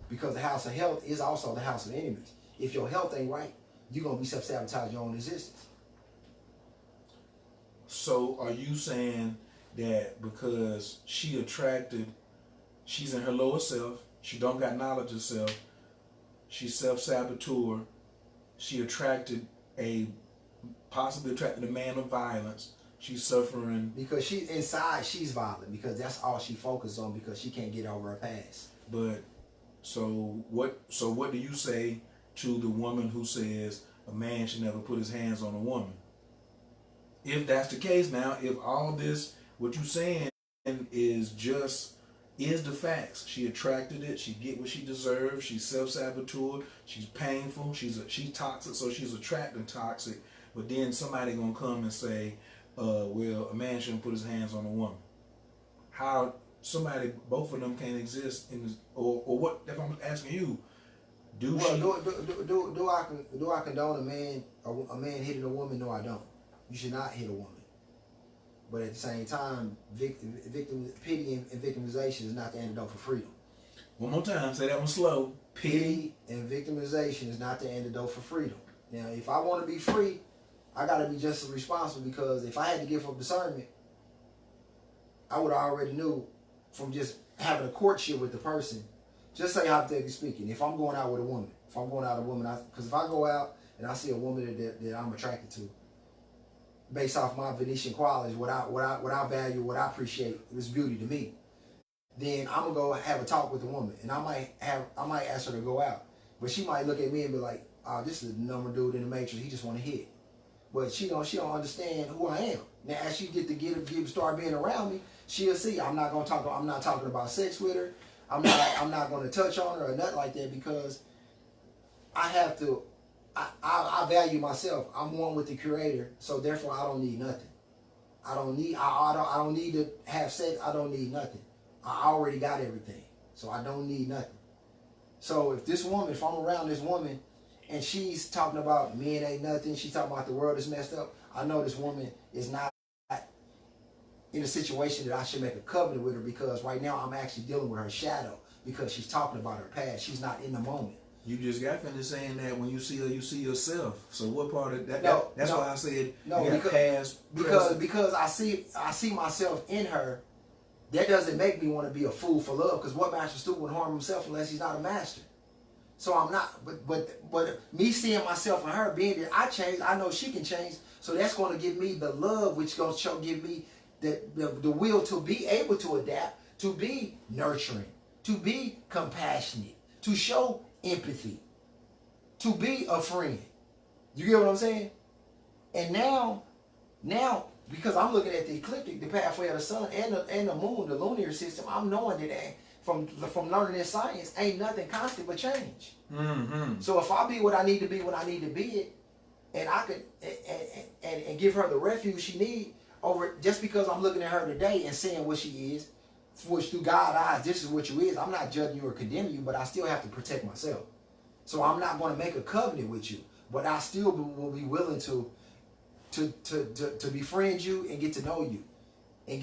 Speaker 1: Because the house of health is also the house of enemies. If your health ain't right, you're going to be self-sabotaging your own existence.
Speaker 2: So are you saying that because she's in her lower self, she don't got knowledge of self, she's self-saboteur, she possibly attracted a man of violence, she's suffering.
Speaker 1: Because she's violent because that's all she focuses on because she can't get over her past.
Speaker 2: But, so what do you say to the woman who says a man should never put his hands on a woman? If that's the case now, if all this, what you're saying is the facts. She attracted it. She get what she deserves. She's self-saboteur. She's painful. She's toxic, so she's attracting toxic. But then somebody gonna come and say, well, a man shouldn't put his hands on a woman. How both of them can't exist in this, or what? If I'm asking you, do I condone a man hitting a woman? No, I don't. You should not hit a woman. But at the same time, pity and victimization is not the antidote for freedom. One more time, say that one slow.
Speaker 1: Pity and victimization is not the antidote for freedom. Now, if I want to be free, I got to be just as responsible because if I had to give up discernment, I would have already knew from just having a courtship with the person. Just say hypothetically speaking, if I'm going out with a woman, because if I go out and I see a woman that I'm attracted to, based off my Venetian qualities, what I value, what I appreciate, is beauty to me, then I'm gonna go have a talk with the woman, and I might ask her to go out, but she might look at me and be like, "Oh, this is the number dude in the Matrix. He just want to hit," but she don't understand who I am. Now, as she start being around me, she'll see I'm not talking about sex with her. I'm not gonna touch on her or nothing like that because I have to. I value myself. I'm one with the Creator, so therefore I don't need nothing. I don't need to have sex. I don't need nothing. I already got everything, so I don't need nothing. So if I'm around this woman, and she's talking about men ain't nothing, she's talking about the world is messed up, I know this woman is not in a situation that I should make a covenant with her, because right now I'm actually dealing with her shadow because she's talking about her past. She's not in the moment.
Speaker 2: You just got finished saying that when you see her, you see yourself. So what part of that?
Speaker 1: No,
Speaker 2: that's
Speaker 1: no,
Speaker 2: why I said
Speaker 1: no,
Speaker 2: you got past,
Speaker 1: because I see myself in her. That doesn't make me want to be a fool for love, because what master student would harm himself unless he's not a master? So I'm not, but me seeing myself in her, being that I changed, I know she can change. So that's going to give me the love, which going to give me the will to be able to adapt, to be nurturing, to be compassionate, to show empathy, to be a friend. You get what I'm saying? And now, because I'm looking at the ecliptic, the pathway of the sun and the moon, the lunar system, I'm knowing that from learning this science, ain't nothing constant but change.
Speaker 2: Mm-hmm.
Speaker 1: So if I be what I need to be when I need to be it, and I could and give her the refuge she need, over just because I'm looking at her today and seeing what she is, which through God's eyes, this is what you is. I'm not judging you or condemning you, but I still have to protect myself. So I'm not going to make a covenant with you, but I still will be willing to befriend you and get to know you, and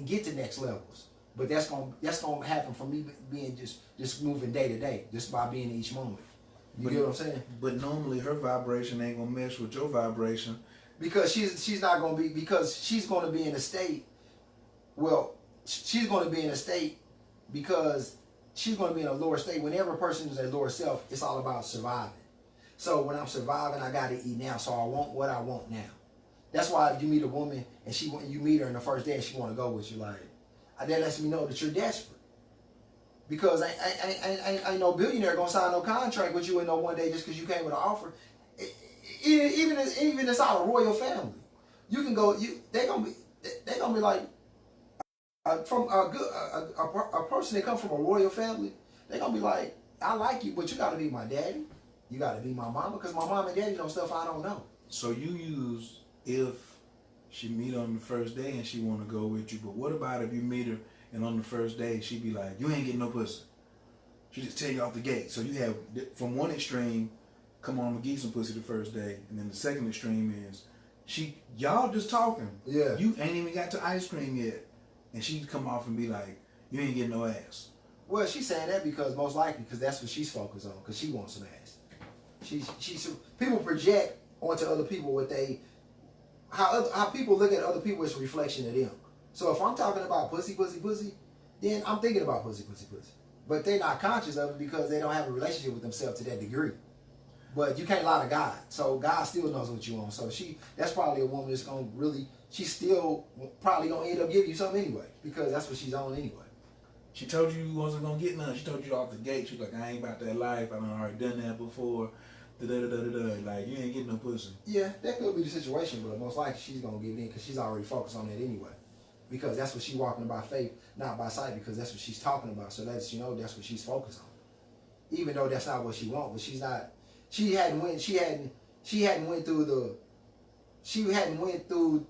Speaker 1: get to next levels. But that's gonna happen from me being just moving day to day, just by being each moment. You get what I'm saying?
Speaker 2: But normally her vibration ain't gonna mesh with your vibration,
Speaker 1: because she's not gonna be, because she's gonna be in a state. Well, she's gonna be in a state because she's gonna be in a lower state. Whenever a person is a lower self, it's all about surviving. So when I'm surviving, I gotta eat now. So I want what I want now. That's why if you meet a woman and you meet her in the first day and she want to go with you, like, that lets me know that you're desperate. Because ain't no billionaire gonna sign no contract with you in no one day just because you came with an offer. Even inside a royal family, you can go. They gonna be like, from a person that come from a royal family. They gonna be like, I like you, but you gotta be my daddy. You gotta be my mama, because my mom and daddy know stuff I don't know.
Speaker 2: So you use if she meet on the first day and she want to go with you, but what about if you meet her and on the first day she be like, you ain't getting no pussy? She just tell you off the gate. So you have, from one extreme, come on, I'm gonna give you some pussy the first day, and then the second extreme is y'all just talking.
Speaker 1: Yeah.
Speaker 2: You ain't even got to ice cream yet, and she come off and be like, you ain't getting no ass.
Speaker 1: Well, she's saying that because most likely because that's what she's focused on, because she wants some ass. She's people project onto other people what they. How people look at other people is a reflection of them. So if I'm talking about pussy, then I'm thinking about pussy. But they're not conscious of it because they don't have a relationship with themselves to that degree. But you can't lie to God. So God still knows what you want. So that's probably a woman that's going to really, she's still probably going to end up giving you something anyway, because that's what she's on anyway.
Speaker 2: She told you wasn't going to get none. She told you off the gate. She's like, I ain't about that life. I've already done that before. Like, you ain't getting no pussy.
Speaker 1: Yeah, that could be the situation, but most likely she's going to give in because she's already focused on that anyway. Because that's what she's walking by faith, not by sight, because that's what she's talking about. So that's, that's what she's focused on. Even though that's not what she wants, but she hadn't went through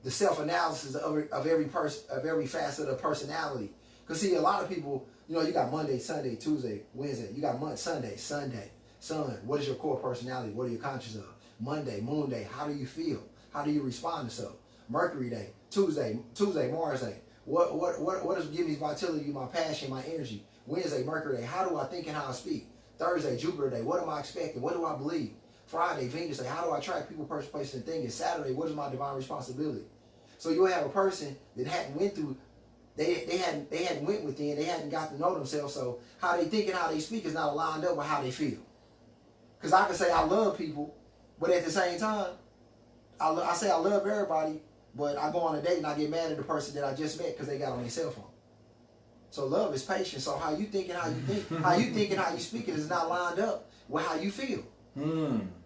Speaker 1: the self-analysis of every facet of personality. Because see, a lot of people, you got Monday, Sunday, Tuesday, Wednesday. You got Sunday. Sun, what is your core personality? What are you conscious of? Monday, Moon Day, how do you feel? How do you respond to stuff? Mercury Day, Tuesday, Mars Day. What is giving me vitality, my passion, my energy? Wednesday, Mercury Day, how do I think and how I speak? Thursday, Jupiter Day, what am I expecting? What do I believe? Friday, Venus Day, how do I attract people, person, place, and thing? And Saturday, what is my divine responsibility? So you'll have a person that hadn't went through, they hadn't went within, they hadn't got to know themselves, so how they think and how they speak is not aligned up with how they feel. Because I can say I love people, but at the same time, I say I love everybody, but I go on a date and I get mad at the person that I just met because they got on their cell phone. So love is patience. So how you think and how you think, how you think and how you speak is not lined up with how you feel.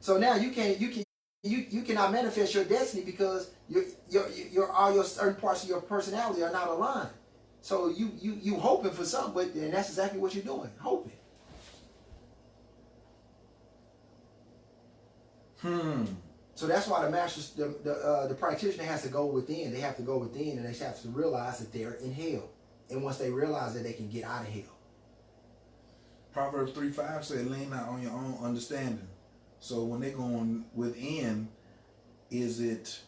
Speaker 1: So now you cannot manifest your destiny because all your certain parts of your personality are not aligned. So you hoping for something, and that's exactly what you're doing, hoping. So that's why the masters, the practitioner has to go within. They have to go within, and they have to realize that they're in hell. And once they realize that, they can get out of hell.
Speaker 2: Proverbs 3:5 said, lean not on your own understanding. So when they're going within, is it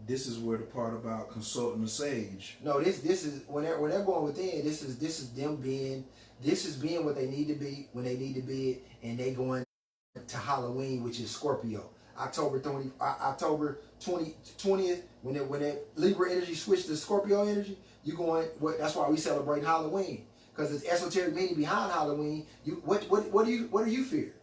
Speaker 2: this is where the part about consulting the sage.
Speaker 1: No, this is when they're going within. This is them being. This is being what they need to be when they need to be it, and they going to Halloween, which is Scorpio. October 20th, when that Libra energy switched to Scorpio energy, you going. That's why we celebrate Halloween, because it's esoteric meaning behind Halloween. What do you fear?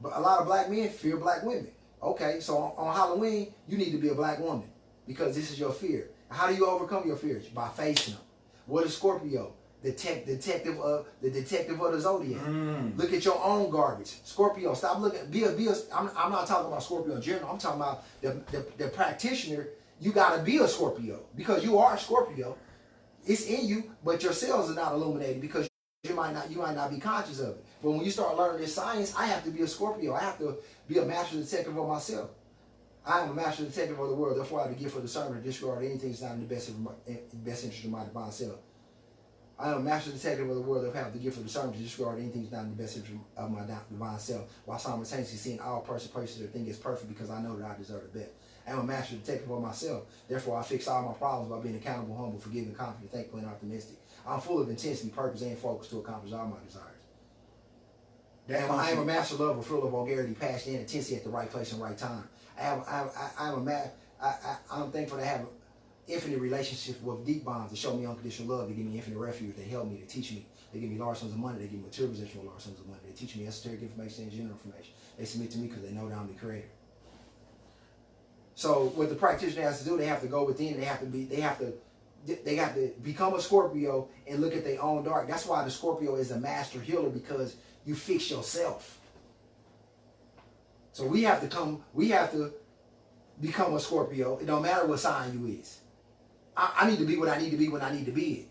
Speaker 1: But a lot of black men fear black women. Okay, so on Halloween, you need to be a black woman because this is your fear. How do you overcome your fears? By facing them. What is Scorpio? The detective of the zodiac. Look at your own garbage. Scorpio, stop looking. I'm not talking about Scorpio in general. I'm talking about the practitioner. You gotta be a Scorpio because you are a Scorpio. It's in you, but your cells are not illuminated because you might not be conscious of it. But when you start learning this science, I have to be a Scorpio. I have to be a master detective of myself. I am a master detective of the world. Therefore, I have the gift of discernment to disregard anything that's not in the best interest of my divine self. I am a master detective of the world. I have the gift of discernment to disregard anything that's not in the best interest of my divine self, while simultaneously seeing all person, places, or thing is perfect because I know that I deserve the best. I am a master detective of myself. Therefore, I fix all my problems by being accountable, humble, forgiving, confident, thankful, and optimistic. I'm full of intensity, purpose, and focus to accomplish all my desires. I am a master lover, full of vulgarity, passion, and intensity at the right place and right time. I'm thankful to have infinite relationships with deep bonds to show me unconditional love. They give me infinite refuge. They help me. They teach me. They give me large sums of money. They give me material possession for large sums of money. They teach me esoteric information and general information. They submit to me because they know that I'm the creator. So what the practitioner has to do, they have to go within. They have to become a Scorpio and look at their own dark. That's why the Scorpio is a master healer, because you fix yourself. So we have to become a Scorpio. It don't matter what sign you is. I need to be what I need to be when I need to be it.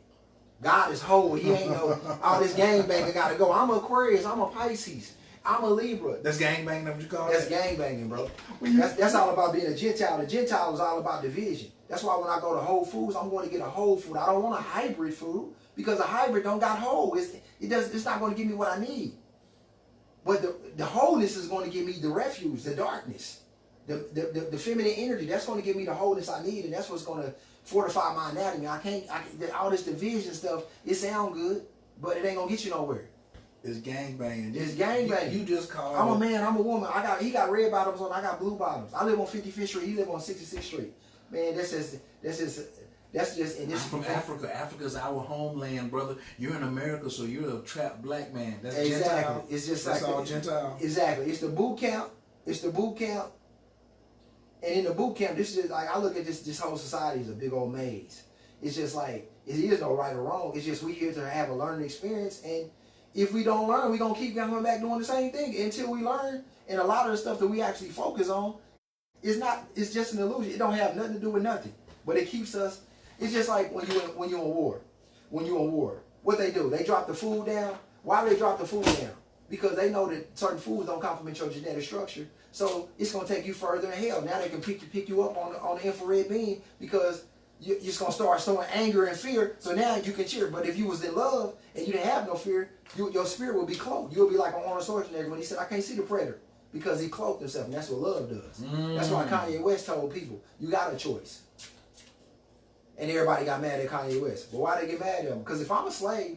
Speaker 1: God is whole. He ain't no all this gangbanging gotta go. I'm an Aquarius. I'm a Pisces. I'm a Libra.
Speaker 2: That's gangbanging, what you call
Speaker 1: That's
Speaker 2: that?
Speaker 1: gangbanging, bro. That's all about being a Gentile. The Gentile is all about division. That's why when I go to Whole Foods, I'm going to get a whole food. I don't want a hybrid food because a hybrid don't got whole. It's not going to give me what I need. But the wholeness is going to give me the refuge, the darkness, the feminine energy. That's going to give me the wholeness I need, and that's what's going to fortify my anatomy. All this division stuff, it sound good, but it ain't going to get you nowhere.
Speaker 2: It's gangbanging.
Speaker 1: It's gangbanging.
Speaker 2: You just call
Speaker 1: I'm a man, I'm a woman. He got red bottoms on, I got blue bottoms. I live on 55th Street, he live on 66th Street. Man, that's just and this
Speaker 2: I'm from Africa. Africa's our homeland, brother. You're in America, so you're a trapped black man. That's
Speaker 1: exactly.
Speaker 2: Gentile.
Speaker 1: It's just
Speaker 2: that's
Speaker 1: like
Speaker 2: all Gentile.
Speaker 1: Exactly. It's the boot camp. And in the boot camp, this is just like, I look at this whole society as a big old maze. It's just like, it is no right or wrong. It's just we here to have a learning experience, and if we don't learn, we're gonna keep going back doing the same thing until we learn. And a lot of the stuff that we actually focus on it's just an illusion. It don't have nothing to do with nothing. But it keeps us. It's just like when you're in war. When you're in war, what they do? They drop the food down. Why do they drop the food down? Because they know that certain foods don't complement your genetic structure. So it's gonna take you further in hell. Now they can pick you up on the infrared beam because you're just gonna start showing anger and fear. So now you can cheer. But if you was in love and you didn't have no fear, your spirit will be cloaked. You'll be like Arnold Schwarzenegger when he said, "I can't see the predator," because he cloaked himself. And that's what love does. That's why Kanye West told people, "You got a choice." And everybody got mad at Kanye West. But why they get mad at him? Because if I'm a slave,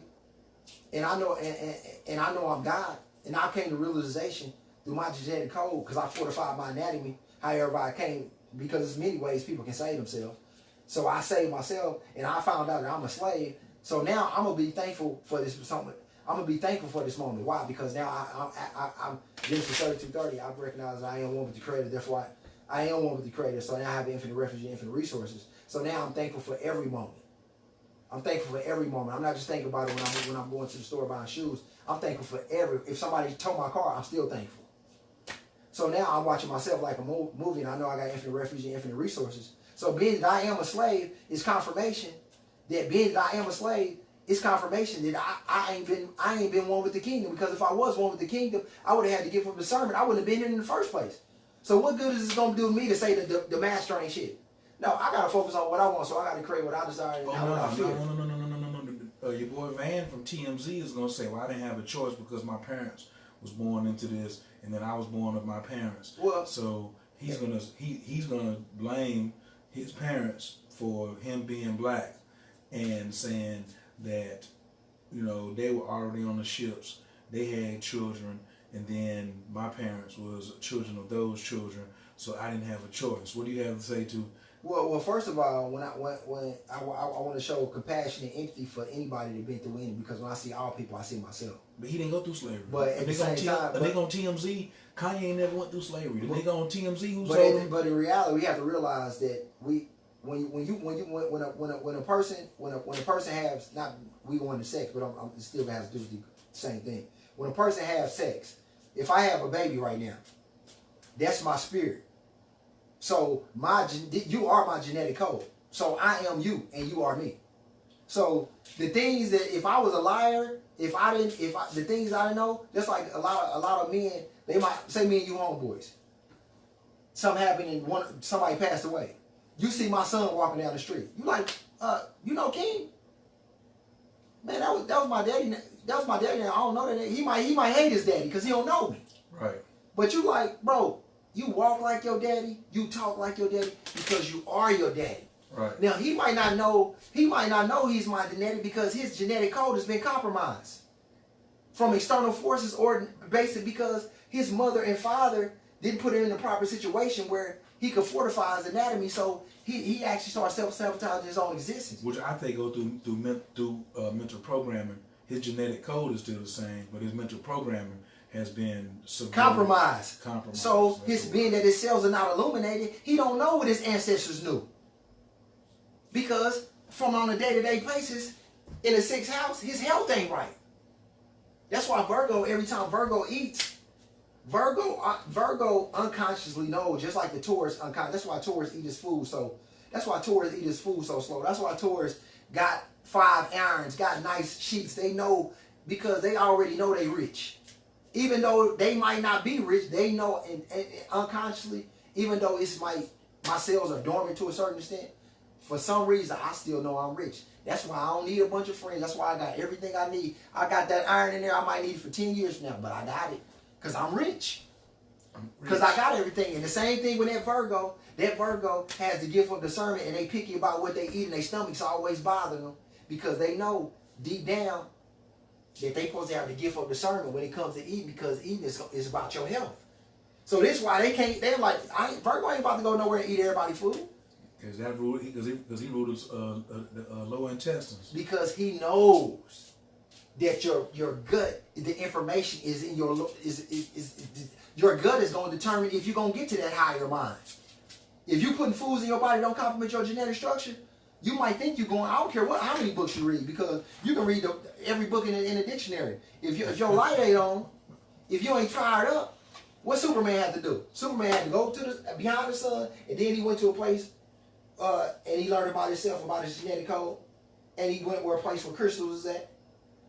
Speaker 1: and I know I'm God, and I came to realization through my genetic code, because I fortified my anatomy, however I came, because there's many ways people can save themselves. So I saved myself, and I found out that I'm a slave. So now I'm gonna be thankful for this moment. I'm gonna be thankful for this moment. Why? Because now I'm Genesis 32:30. I've recognized that I am one with the Creator. Therefore, I am one with the Creator. So now I have infinite refuge and infinite resources. So now I'm thankful for every moment. I'm thankful for every moment. I'm not just thinking about it when I'm going to the store buying shoes. I'm thankful for if somebody towed my car, I'm still thankful. So now I'm watching myself like a movie, and I know I got infinite refuge and infinite resources. So being that I am a slave is confirmation that I ain't been one with the kingdom. Because if I was one with the kingdom, I would have had to give up the sermon. I wouldn't have been in the first place. So what good is this gonna do to me to say that the master ain't shit? No, I gotta focus on what I want, so I gotta create what I desire and what I feel.
Speaker 2: No. Your boy Van from TMZ is gonna say, "Well, I didn't have a choice because my parents was born into this, and then I was born of my parents."
Speaker 1: Well,
Speaker 2: so he's gonna blame his parents for him being black and saying that, you know, they were already on the ships, they had children, and then my parents was children of those children, so I didn't have a choice. What do you have to say to?
Speaker 1: Well, first of all, when I want to show compassion and empathy for anybody that been through anything, because when I see all people, I see myself.
Speaker 2: But he didn't go through slavery.
Speaker 1: But at the same time,
Speaker 2: the nigga on TMZ, Kanye ain't never went through slavery. The nigga on TMZ who
Speaker 1: but
Speaker 2: told him.
Speaker 1: But in reality, we have to realize that when a person has not, we go into sex, but I'm still has to do the same thing. When a person has sex, if I have a baby right now, that's my spirit. So you are my genetic code. So I am you and you are me. So the things that if I was a liar, the things I didn't know, just like a lot of men, they might say me and you homeboys. Something happened and somebody passed away. You see my son walking down the street. You like, you know King? Man, that was my daddy. That was my daddy. I don't know that. He might hate his daddy because he don't know me.
Speaker 2: Right.
Speaker 1: But you like, bro, you walk like your daddy, you talk like your daddy because you are your daddy.
Speaker 2: Right.
Speaker 1: Now he might not know he's my genetic because his genetic code has been compromised from external forces or basically because his mother and father didn't put him in the proper situation where he could fortify his anatomy, so he actually started self-sabotaging his own existence.
Speaker 2: Which I think go through mental programming. His genetic code is still the same, but his mental programming has been
Speaker 1: compromised. So
Speaker 2: That's
Speaker 1: being that his cells are not illuminated, he don't know what his ancestors knew. Because from on a day-to-day basis, in the 6th house, his health ain't right. That's why Virgo, every time Virgo eats, Virgo unconsciously knows, just like the Taurus unconscious. That's why Taurus eat his food so. That's why Taurus eat his food so slow. That's why Taurus got 5 irons, got nice sheets. They know because they already know they rich. Even though they might not be rich, they know and unconsciously. Even though my cells are dormant to a certain extent, for some reason I still know I'm rich. That's why I don't need a bunch of friends. That's why I got everything I need. I got that iron in there I might need for 10 years from now, but I got it. Because I'm rich. Because I got everything. And the same thing with that Virgo. That Virgo has the gift of discernment and they picky about what they eat and their stomachs always bother them because they know deep down that they supposed to have the gift of discernment when it comes to eating because eating is about your health. So this is why they're like, Virgo ain't about to go nowhere and eat everybody's food.
Speaker 2: Because he ruled the lower intestines.
Speaker 1: Because he knows that your gut, the information is in your gut is going to determine if you're going to get to that higher mind. If you putting foods in your body don't complement your genetic structure, you might think you're going. I don't care how many books you read because you can read every book in a dictionary. If your light ain't on, if you ain't fired up, what Superman had to do? Superman had to go to behind the sun, and then he went to a place, and he learned about himself, about his genetic code, and he went where a place where crystals is at.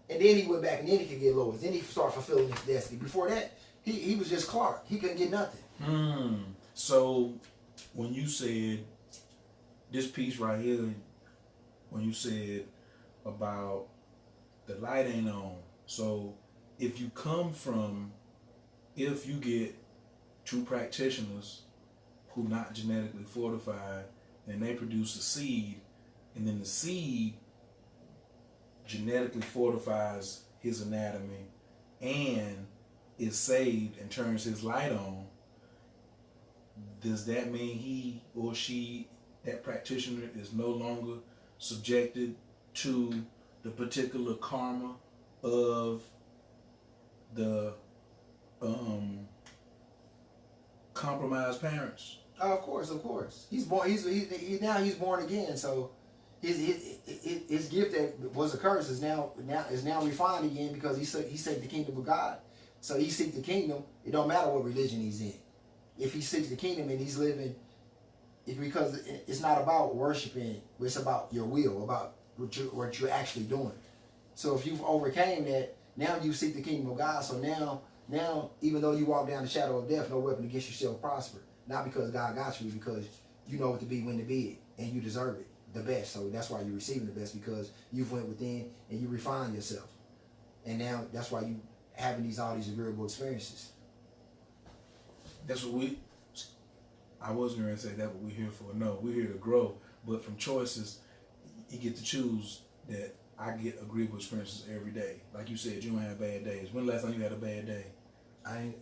Speaker 1: And then he went back and then he could get Lois. Then he started fulfilling his destiny. Before that, he was just Clark. He couldn't get nothing.
Speaker 2: So when you said this piece right here, when you said about the light ain't on, so if you get true practitioners who not genetically fortified and they produce a seed, and then the seed genetically fortifies his anatomy and is saved and turns his light on, does that mean he or she, that practitioner, is no longer subjected to the particular karma of the compromised parents?
Speaker 1: Of course. He's born. He's born again. So his gift that was a curse is now refined again because he seek the kingdom of God. So he seeks the kingdom. It don't matter what religion he's in. If he seeks the kingdom and he's living, because it's not about worshiping. It's about your will, about what you're actually doing. So if you've overcame that, now you seek the kingdom of God. So now even though you walk down the shadow of death, no weapon against you shall prosper. Not because God got you, because you know what to be, when to be it, and you deserve it, the best. So that's why you're receiving the best, because you've went within and you refined yourself. And now that's why you having all these agreeable experiences.
Speaker 2: That's what I wasn't going to say that what we're here for. No, we're here to grow. But from choices, you get to choose that I get agreeable experiences every day. Like you said, you don't have bad days. When the last time you had a bad day?
Speaker 1: I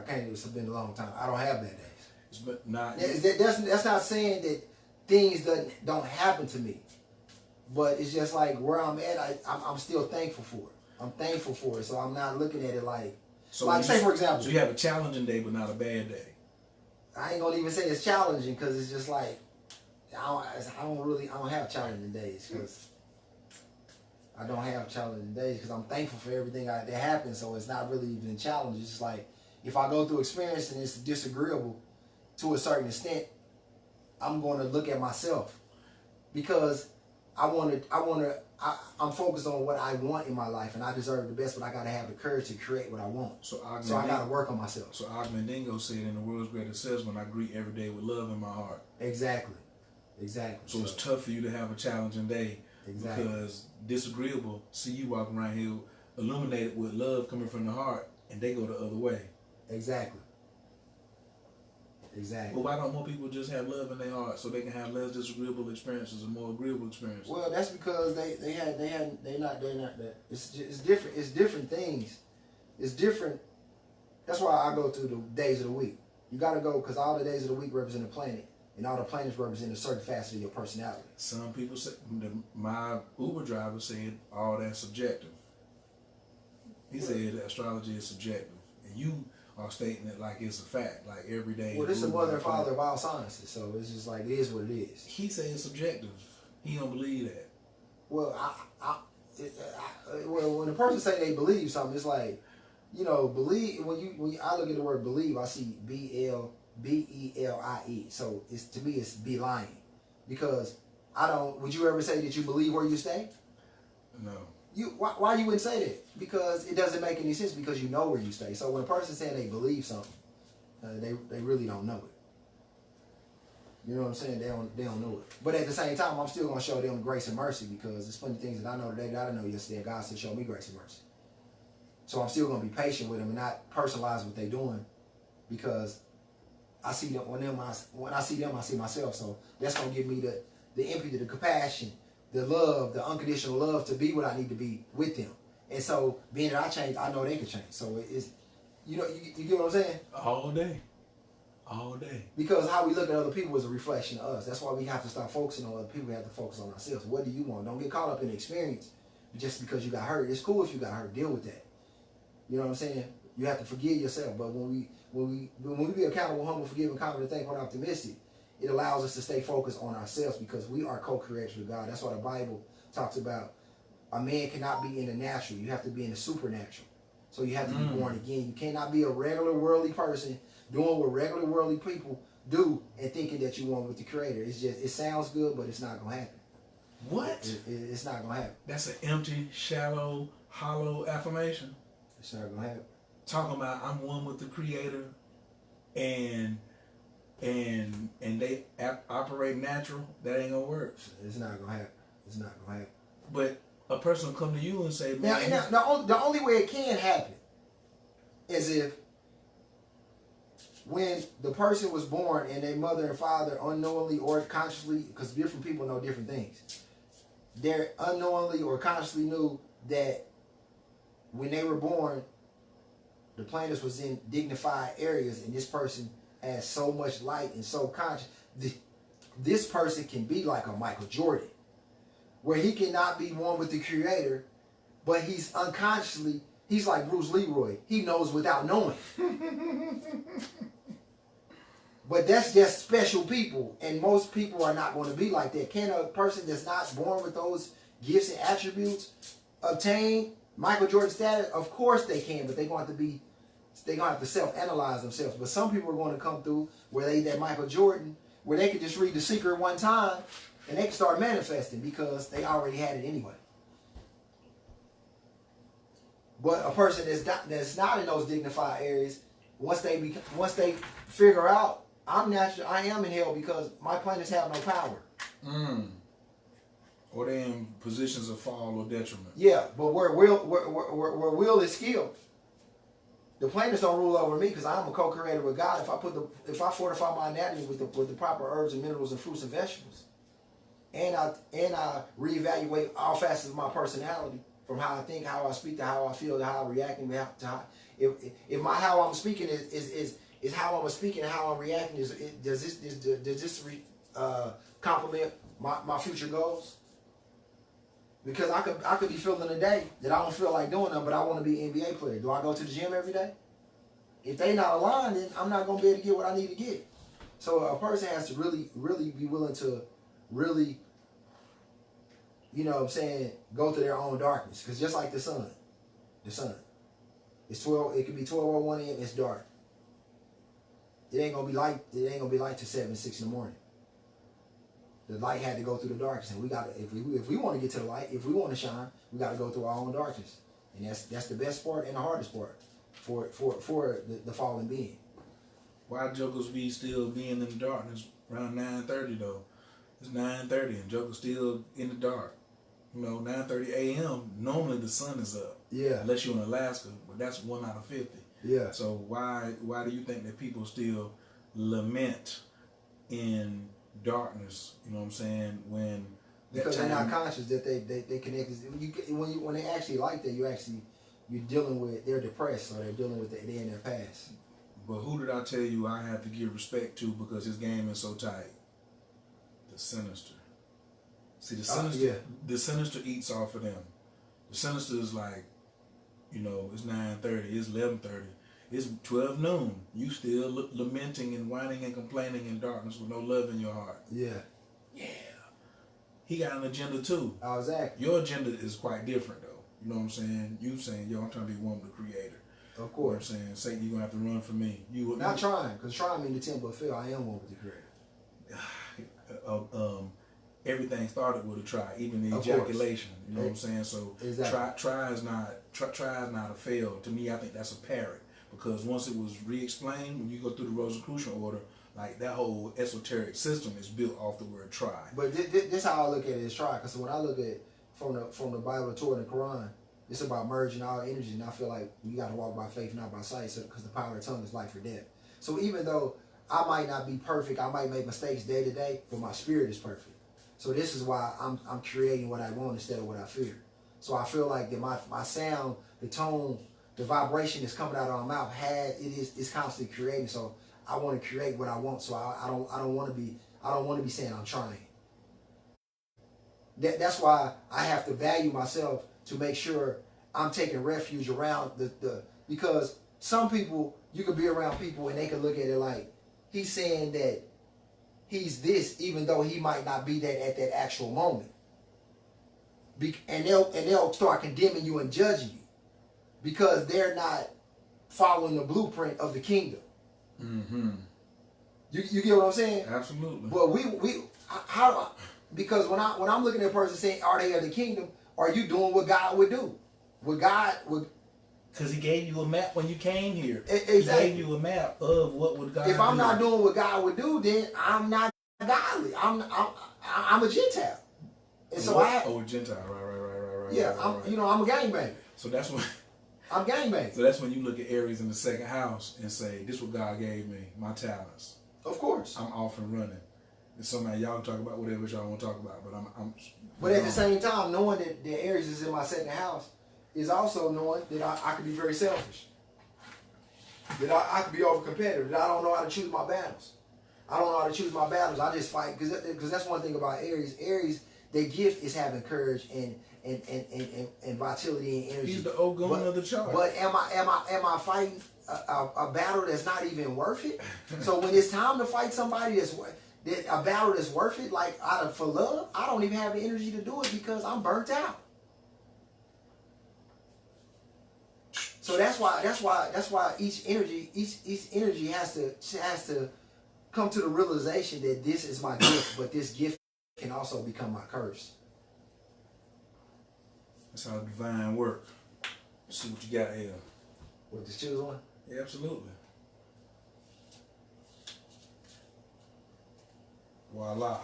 Speaker 1: can't. It's been a long time. I don't have bad days.
Speaker 2: But not.
Speaker 1: That's not saying that things don't happen to me, but it's just like where I'm at. I'm still thankful for it. I'm thankful for it, so I'm not looking at it like.
Speaker 2: So
Speaker 1: like say for example.
Speaker 2: So you have a challenging day, but not a bad day.
Speaker 1: I ain't gonna even say it's challenging because it's just like I don't have challenging days because I don't have challenging days because I'm thankful for everything that happens. So it's not really even challenging. It's just like if I go through experience and it's disagreeable to a certain extent, I'm going to look at myself because I'm focused on what I want in my life and I deserve the best, but I got to have the courage to create what I want. So I got to work on myself.
Speaker 2: So Ogmandingo said in the world's greatest salesman, I greet every day with love in my heart.
Speaker 1: Exactly.
Speaker 2: So it's tough for you to have a challenging day. Exactly. Because disagreeable, see you walking around here illuminated with love coming from the heart and they go the other way.
Speaker 1: Exactly.
Speaker 2: Well, why don't more people just have love in their heart so they can have less disagreeable experiences and more agreeable experiences?
Speaker 1: Well, that's because they're not that. It's different. It's different things. It's different. That's why I go through the days of the week. You got to go because all the days of the week represent a planet, and all the planets represent a certain facet of your personality.
Speaker 2: Some people say, my Uber driver said, all that's subjective. He said that astrology is subjective, and you are stating it like it's a fact, like every day.
Speaker 1: Well, this is the mother and father of all sciences, so it's just like it is what it is.
Speaker 2: He said it's subjective. He don't believe that.
Speaker 1: Well, well, when a person say they believe something, it's like, believe. When I look at the word believe, I see BELIE. So to me, it's be lying, because I don't. Would you ever say that you believe where you stay?
Speaker 2: No.
Speaker 1: Why you wouldn't say that? Because it doesn't make any sense because you know where you stay. So when a person's saying they believe something, they really don't know it. You know what I'm saying? They don't know it. But at the same time, I'm still gonna show them grace and mercy because there's plenty of things that I know today that I didn't know yesterday. And God said, "Show me grace and mercy." So I'm still gonna be patient with them and not personalize what they're doing, because I see them when I see them, I see myself. So that's gonna give me the empathy, the compassion, the love, the unconditional love to be what I need to be with them. And so, being that I change, I know they can change. So it's, you get what I'm saying?
Speaker 2: All day.
Speaker 1: Because how we look at other people is a reflection of us. That's why we have to stop focusing on other people. We have to focus on ourselves. What do you want? Don't get caught up in the experience just because you got hurt. It's cool if you got hurt. Deal with that. You know what I'm saying? You have to forgive yourself. But when we be accountable, humble, forgiving, confident, thankful, and optimistic, it allows us to stay focused on ourselves because we are co-creators with God. That's why the Bible talks about a man cannot be in the natural. You have to be in the supernatural. So you have to be born again. You cannot be a regular worldly person doing what regular worldly people do and thinking that you want with the Creator. It's just, it sounds good, but it's not going to happen.
Speaker 2: What?
Speaker 1: It's not going to happen.
Speaker 2: That's an empty, shallow, hollow affirmation.
Speaker 1: It's not going to happen.
Speaker 2: Talking about I'm one with the Creator and they operate natural, that ain't gonna work.
Speaker 1: It's not gonna happen. It's not gonna happen.
Speaker 2: But a person will come to you and say, man.
Speaker 1: Now the only way it can happen is if when the person was born and their mother and father unknowingly or consciously, because different people know different things, they unknowingly or consciously knew that when they were born, the planets was in dignified areas and this person has so much light and so conscious. This person can be like a Michael Jordan, where he cannot be one with the Creator, but he's unconsciously, he's like Bruce Leroy. He knows without knowing. But that's just special people, and most people are not going to be like that. Can a person that's not born with those gifts and attributes obtain Michael Jordan status? Of course they can, but they're going to have to self-analyze themselves. But some people are going to come through where that Michael Jordan, where they could just read The Secret one time and they can start manifesting because they already had it anyway. But a person that's not in those dignified areas, once they figure out I'm natural, I am in hell because my planets have no power.
Speaker 2: Or they're in positions of fall or detriment.
Speaker 1: Yeah, but where will is skill. The planets don't rule over me because I'm a co-creator with God. If I fortify my anatomy with the proper herbs and minerals and fruits and vegetables, and I reevaluate all facets of my personality, from how I think, how I speak, to how I feel, to how I react, and to how, if my how I'm speaking is how I'm speaking and how I'm reacting, does this complement my future goals? Because I could be feeling a day that I don't feel like doing them, but I want to be an NBA player. Do I go to the gym every day? If they not aligned, then I'm not gonna be able to get what I need to get. So a person has to really, really be willing to really, you know what I'm saying, go to their own darkness. Because just like the sun, it's 12. It could be 12:01 a.m. It's dark. It ain't gonna be light. It ain't gonna be light till 7, 6 in the morning. The light had to go through the darkness, and we got to, if we want to get to the light, if we want to shine, we got to go through our own darkness, and that's the best part and the hardest part for the fallen being.
Speaker 2: Why Jokers be still being in the darkness around 9:30 though? It's 9:30 and Joker's still in the dark. You know, 9:30 a.m. normally the sun is up.
Speaker 1: Yeah.
Speaker 2: Unless you're in Alaska, but that's 1 out of 50.
Speaker 1: Yeah.
Speaker 2: So why do you think that people still lament in darkness? You know what I'm saying? When
Speaker 1: because they're not conscious that they connected. When they actually like that, you're dealing with, they're depressed, or they're dealing with they're in their past.
Speaker 2: But who did I tell you I have to give respect to because his game is so tight? The Sinister. See, the Sinister, the Sinister eats off of them. The Sinister is like, you know, it's 9:30, it's 11:30, it's 12 noon. You still lamenting and whining and complaining in darkness with no love in your heart.
Speaker 1: Yeah.
Speaker 2: Yeah. He got an agenda too.
Speaker 1: Exactly.
Speaker 2: Your agenda is quite different though. You know what I'm saying? You saying, yo, I'm trying to be one with the Creator.
Speaker 1: Of course.
Speaker 2: You know what I'm saying? Satan, you're going to have to run for me.
Speaker 1: Not trying, because trying means the temple of Phil. I am one with the Creator.
Speaker 2: Everything started with a try, even the ejaculation. You know what I'm saying? So try is not a fail. To me, I think that's a parrot, because once it was re-explained, when you go through the Rosicrucian order, like that whole esoteric system is built off the word try.
Speaker 1: But this how I look at it as try, because when I look at from the Bible, the Torah, and the Quran, it's about merging all energy, and I feel like you got to walk by faith, not by sight, because the power of the tongue is life or death. So even though I might not be perfect, I might make mistakes day to day, but my spirit is perfect. So this is why I'm creating what I want instead of what I fear. So I feel like that my sound, the tone, the vibration that's coming out of my mouth it's constantly creating. So I want to create what I want. So I don't want to be saying I'm trying. That's why I have to value myself, to make sure I'm taking refuge around because some people, you could be around people and they can look at it like he's saying that he's this, even though he might not be that at that actual moment. And they'll start condemning you and judging you because they're not following the blueprint of the kingdom.
Speaker 2: Mm-hmm.
Speaker 1: You get what I'm saying?
Speaker 2: Absolutely.
Speaker 1: Well, because when I'm looking at a person saying, are they of the kingdom? Are you doing what God would do? What God would...
Speaker 2: Because he gave you a map when you came here.
Speaker 1: Exactly.
Speaker 2: He gave you a map of what would God do.
Speaker 1: If I'm not doing what God would do, then I'm not godly. I'm a Gentile. And so
Speaker 2: a Gentile. Right.
Speaker 1: Yeah,
Speaker 2: right.
Speaker 1: I'm a gangbanger.
Speaker 2: So that's when...
Speaker 1: I'm gangbanging.
Speaker 2: So that's when you look at Aries in the second house and say, this is what God gave me, my talents.
Speaker 1: Of course.
Speaker 2: I'm off and running. And somebody, y'all can talk about whatever y'all want to talk about, but I'm
Speaker 1: But at the same time, knowing that Aries is in my second house is also knowing that I could be very selfish. That I could be over competitive. That I don't know how to choose my battles. I don't know how to choose my battles. I just fight, because that's one thing about Aries. Aries, their gift is having courage and vitality and energy.
Speaker 2: He's the Ogun of the chart.
Speaker 1: But am I fighting a battle that's not even worth it? So when it's time to fight somebody a battle that's worth it, like for love, I don't even have the energy to do it because I'm burnt out. So that's why each energy has to come to the realization that this is my gift, but this gift can also become my curse.
Speaker 2: That's how divine work. Let's see what you got here.
Speaker 1: What, this choose one?
Speaker 2: Yeah, absolutely. Voila.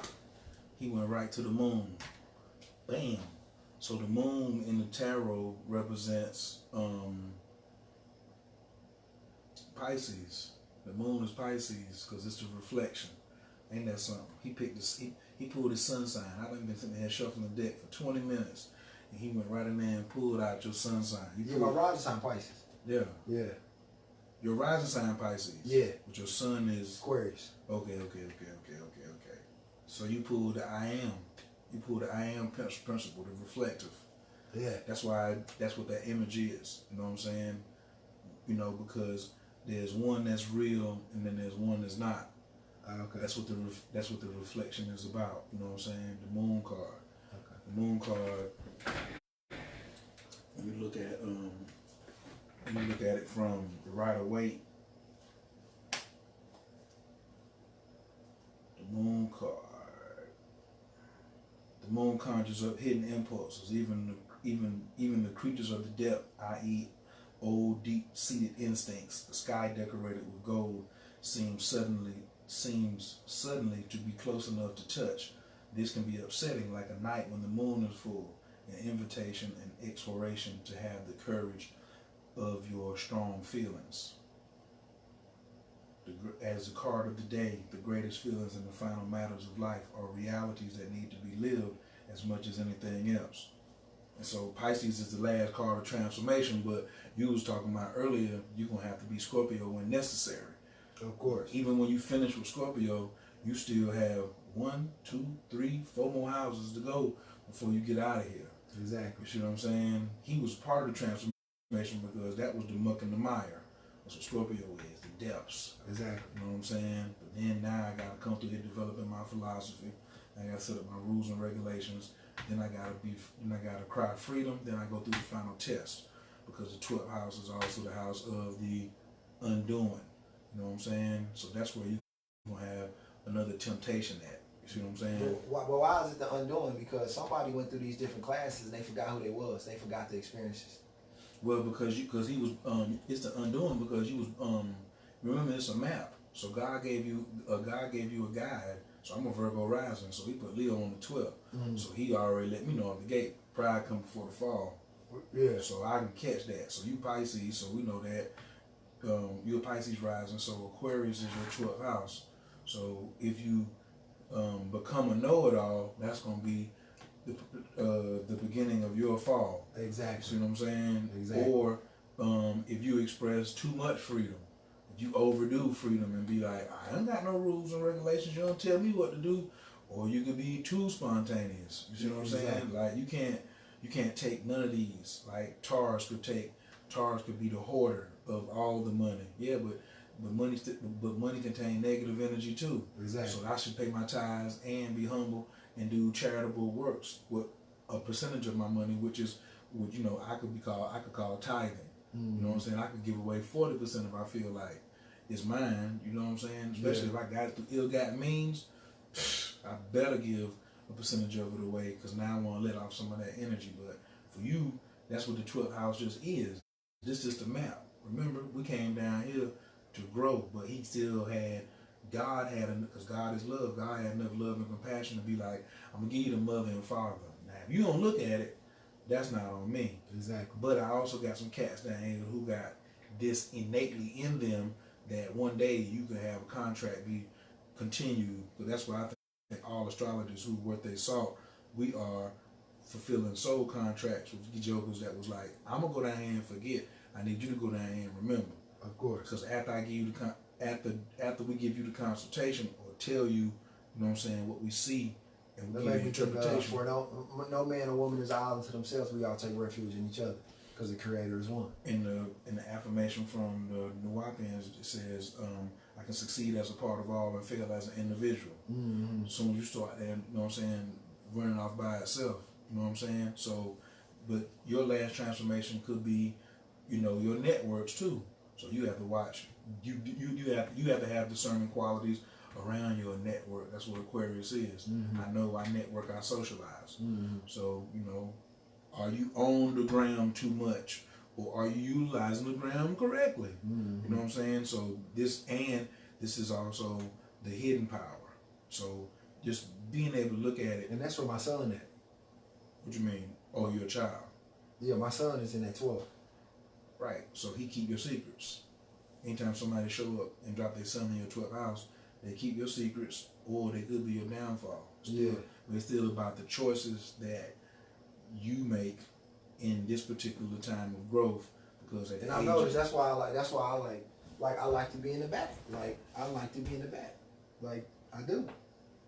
Speaker 2: He went right to the moon. Bam. So the moon in the tarot represents Pisces. The moon is Pisces because it's the reflection. Ain't that something? He picked this. He pulled his sun sign. I've been sitting here shuffling the deck for 20 minutes, and he went right in there and pulled out your sun sign.
Speaker 1: Yeah, my rising sign Pisces.
Speaker 2: Yeah.
Speaker 1: Yeah.
Speaker 2: Your rising sign Pisces.
Speaker 1: Yeah.
Speaker 2: But your sun is
Speaker 1: Aquarius.
Speaker 2: Okay. So you pulled the I am. You pulled the I am principle, the reflective.
Speaker 1: Yeah.
Speaker 2: That's what that image is. You know what I'm saying? You know, because there's one that's real and then there's one that's not.
Speaker 1: Okay.
Speaker 2: That's what the reflection is about. You know what I'm saying? The moon card.
Speaker 1: Okay.
Speaker 2: The moon card. You look at it from the Rider-Waite. The moon card. The moon conjures up hidden impulses, even the creatures of the depth, i.e., old deep-seated instincts. The sky decorated with gold seems suddenly to be close enough to touch. This can be upsetting, like a night when the moon is full, an invitation and exploration to have the courage of your strong feelings. As the card of the day, the greatest feelings and the final matters of life are realities that need to be lived as much as anything else. And so Pisces is the last card of transformation, but you was talking about earlier, you're going to have to be Scorpio when necessary.
Speaker 1: Of course.
Speaker 2: Even when you finish with Scorpio, you still have 1, 2, 3, 4 more houses to go before you get out of here.
Speaker 1: Exactly.
Speaker 2: You see what I'm saying? He was part of the transformation because that was the muck and the mire. That's what Scorpio is, the depths.
Speaker 1: Exactly.
Speaker 2: You know what I'm saying? But then now I got to come through here developing my philosophy. I got to set up my rules and regulations. Then I got to cry freedom. Then I go through the final test because the 12th house is also the house of the undoing. You know what I'm saying? So that's where you're going to have another temptation at. You see what I'm saying?
Speaker 1: Well, why is it the undoing? Because somebody went through these different classes and they forgot who they was. They forgot the experiences.
Speaker 2: Well, because he was it's the undoing because you was remember it's a map. So God gave you a guide. So I'm a Virgo rising, so he put Leo on the 12th. Mm-hmm. So he already let me know at the gate. Pride come before the fall.
Speaker 1: Yeah.
Speaker 2: So I can catch that. So you Pisces, so we know that you're Pisces rising. So Aquarius is your 12th house. So if you become a know-it-all, that's gonna be the beginning of your fall.
Speaker 1: Exactly.
Speaker 2: See what I'm saying?
Speaker 1: Exactly.
Speaker 2: Or if you express too much freedom, if you overdo freedom and be like, I ain't got no rules and regulations, you don't tell me what to do, or you could be too spontaneous. You see what I'm saying? Like you can't take none of these. Like Taurus could be the hoarder of all the money. Yeah, but money contains negative energy too.
Speaker 1: Exactly.
Speaker 2: So I should pay my tithes and be humble and do charitable works with a percentage of my money, which I could call tithing. Mm-hmm. You know what I'm saying? I could give away 40% if I feel like it's mine. You know what I'm saying? Especially if I got it through ill-gotten means, I better give a percentage of it away because now I want to let off some of that energy. But for you, that's what the 12th house just is. This is the map. Remember, we came down here to grow, but he still had. God had, because God is love, God had enough love and compassion to be like, I'm going to give you the mother and father. Now, if you don't look at it, that's not on me.
Speaker 1: Exactly. But
Speaker 2: I also got some cats down here who got this innately in them that one day you could have a contract be continued. But that's why I think all astrologers who worth their salt, we are fulfilling soul contracts with the jokers that was like, I'm going to go down here and forget. I need you to go down here and remember.
Speaker 1: Of course.
Speaker 2: Because after I give you after we give you the consultation or tell you, you know what I'm saying, what we see and we give you interpretation.
Speaker 1: For no man or woman is island to themselves. We all take refuge in each other because the Creator is one.
Speaker 2: In the affirmation from the Nuwapians, it says, I can succeed as a part of all and fail as an individual. Mm-hmm. As soon as you start there, you know what I'm saying, running off by itself, you know what I'm saying? So, but your last transformation could be, your networks too. So you have to watch. You have to have discerning qualities around your network. That's what Aquarius is. Mm-hmm. I know I network, I socialize. Mm-hmm. So, are you on the gram too much? Or are you utilizing the gram correctly? Mm-hmm. You know what I'm saying? So this is also the hidden power. So just being able to look at it.
Speaker 1: And that's where my son at.
Speaker 2: What you mean? Oh, you're a child.
Speaker 1: Yeah, my son is in that 12.
Speaker 2: Right. So he keep your secrets. anytime somebody show up and drop their sun in your 12th house, they keep your secrets or they could be your downfall. Still, it's still about the choices that you make in this particular time of growth. Because at
Speaker 1: and I noticed that's why I like to be in the back. Like I like to be in the back. Like I do.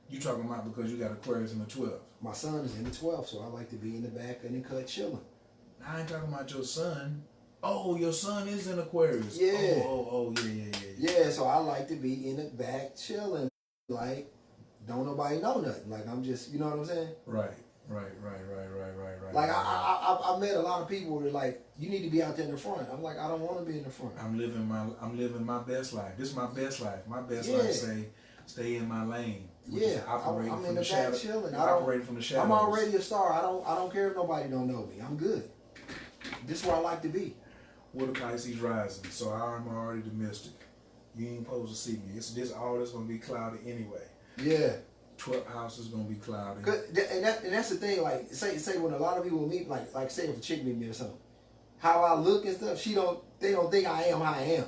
Speaker 2: You talking about because you got Aquarius in the 12th?
Speaker 1: My son is in the 12th, so I like to be in the back and the cut chilling.
Speaker 2: I ain't talking about your son. Oh, your son is in Aquarius.
Speaker 1: Yeah.
Speaker 2: Yeah.
Speaker 1: Yeah, so I like to be in the back chilling. Like, don't nobody know nothing. Like, I'm just, you know what I'm saying?
Speaker 2: Right.
Speaker 1: Like, I met a lot of people who are like, you need to be out there in the front. I'm like, I don't want to be in the front.
Speaker 2: I'm living my best life. This is my best life. My best life say, stay in my lane.
Speaker 1: I'm in the back chilling.
Speaker 2: Operating from the shadows.
Speaker 1: I'm already a star. I don't care if nobody don't know me. I'm good. This is where I like to be.
Speaker 2: What a Pisces rising. So I'm already the mystic. You ain't supposed to see me. It's this all that's gonna be cloudy anyway.
Speaker 1: Yeah.
Speaker 2: 12th house is gonna be cloudy.
Speaker 1: And that's the thing. Like say when a lot of people meet, like say if a chick meet me or something, how I look and stuff, they don't think I am how I am.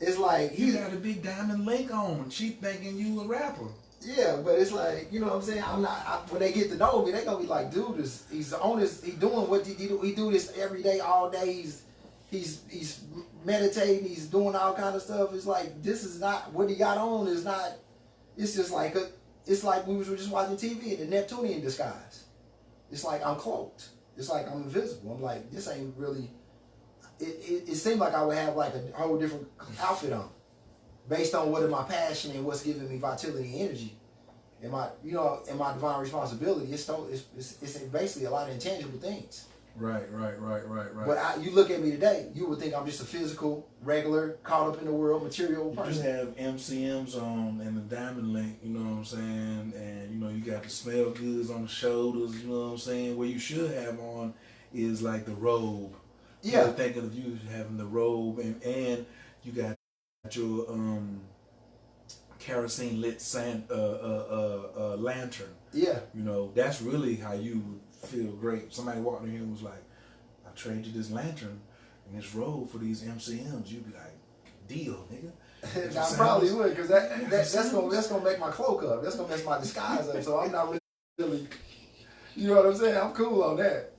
Speaker 1: It's like
Speaker 2: you got a big diamond link on. She thinking you a rapper.
Speaker 1: Yeah, but it's like, you know what I'm saying? When they get to know me, they gonna be like, dude, he's on this, he doing what he do. He do this every day, all day. He's meditating. He's doing all kind of stuff. It's like this is not what he got on. Is not. It's just like it's like we were just watching TV in the Neptunian disguise. It's like I'm cloaked. It's like I'm invisible. I'm like, this ain't really. It seemed like I would have like a whole different outfit on, based on what is my passion and what's giving me vitality and energy, and my my divine responsibility. It's basically a lot of intangible things.
Speaker 2: Right.
Speaker 1: But you look at me today, you would think I'm just a physical, regular, caught up in the world, material person.
Speaker 2: You just have MCMs on and the diamond link, you know what I'm saying? And, you got the smell goods on the shoulders, you know what I'm saying? What you should have on is like the robe.
Speaker 1: Yeah.
Speaker 2: You're thinking of you having the robe and you got your kerosene lit lantern.
Speaker 1: Yeah.
Speaker 2: That's really how you would feel great. Somebody walked in here and was like, I trade you this lantern and this robe for these MCMs. You'd be like, deal, nigga.
Speaker 1: I probably would, because that's gonna make my cloak up. That's gonna mess my disguise up. So I'm not really, you know what I'm saying? I'm cool on that.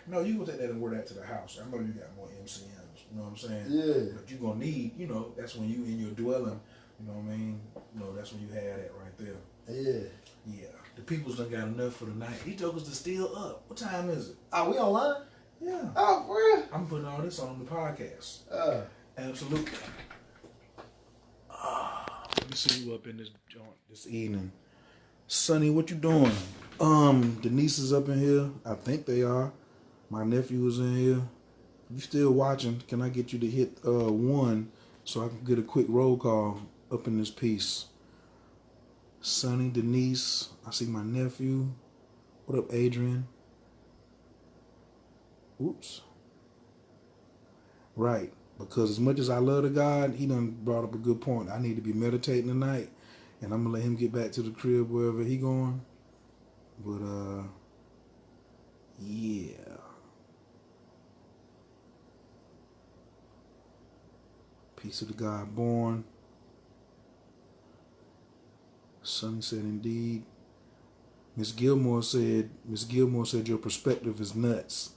Speaker 2: No, you can take that and wear that to the house. I know you got more MCMs. You know what I'm saying?
Speaker 1: Yeah.
Speaker 2: But you're gonna need, that's when you in your dwelling. You know what I mean? That's when you had that right there.
Speaker 1: Yeah.
Speaker 2: Yeah. The people's done got enough for the night. These jokers are still up. What time is it?
Speaker 1: Oh, we online?
Speaker 2: Yeah.
Speaker 1: Oh, for real?
Speaker 2: I'm putting all this on the podcast. Absolutely. Let me see you up in this joint this evening. Sonny, what you doing? Denise is up in here. I think they are. My nephew is in here. If you still watching, can I get you to hit 1 so I can get a quick roll call up in this piece? Sonny, Denise, I see my nephew. What up, Adrian? Oops. Right, because as much as I love the God, he done brought up a good point. I need to be meditating tonight, and I'm going to let him get back to the crib wherever he going. But, yeah. Peace of the God born. Sonny said, indeed. Miss Gilmore said your perspective is nuts.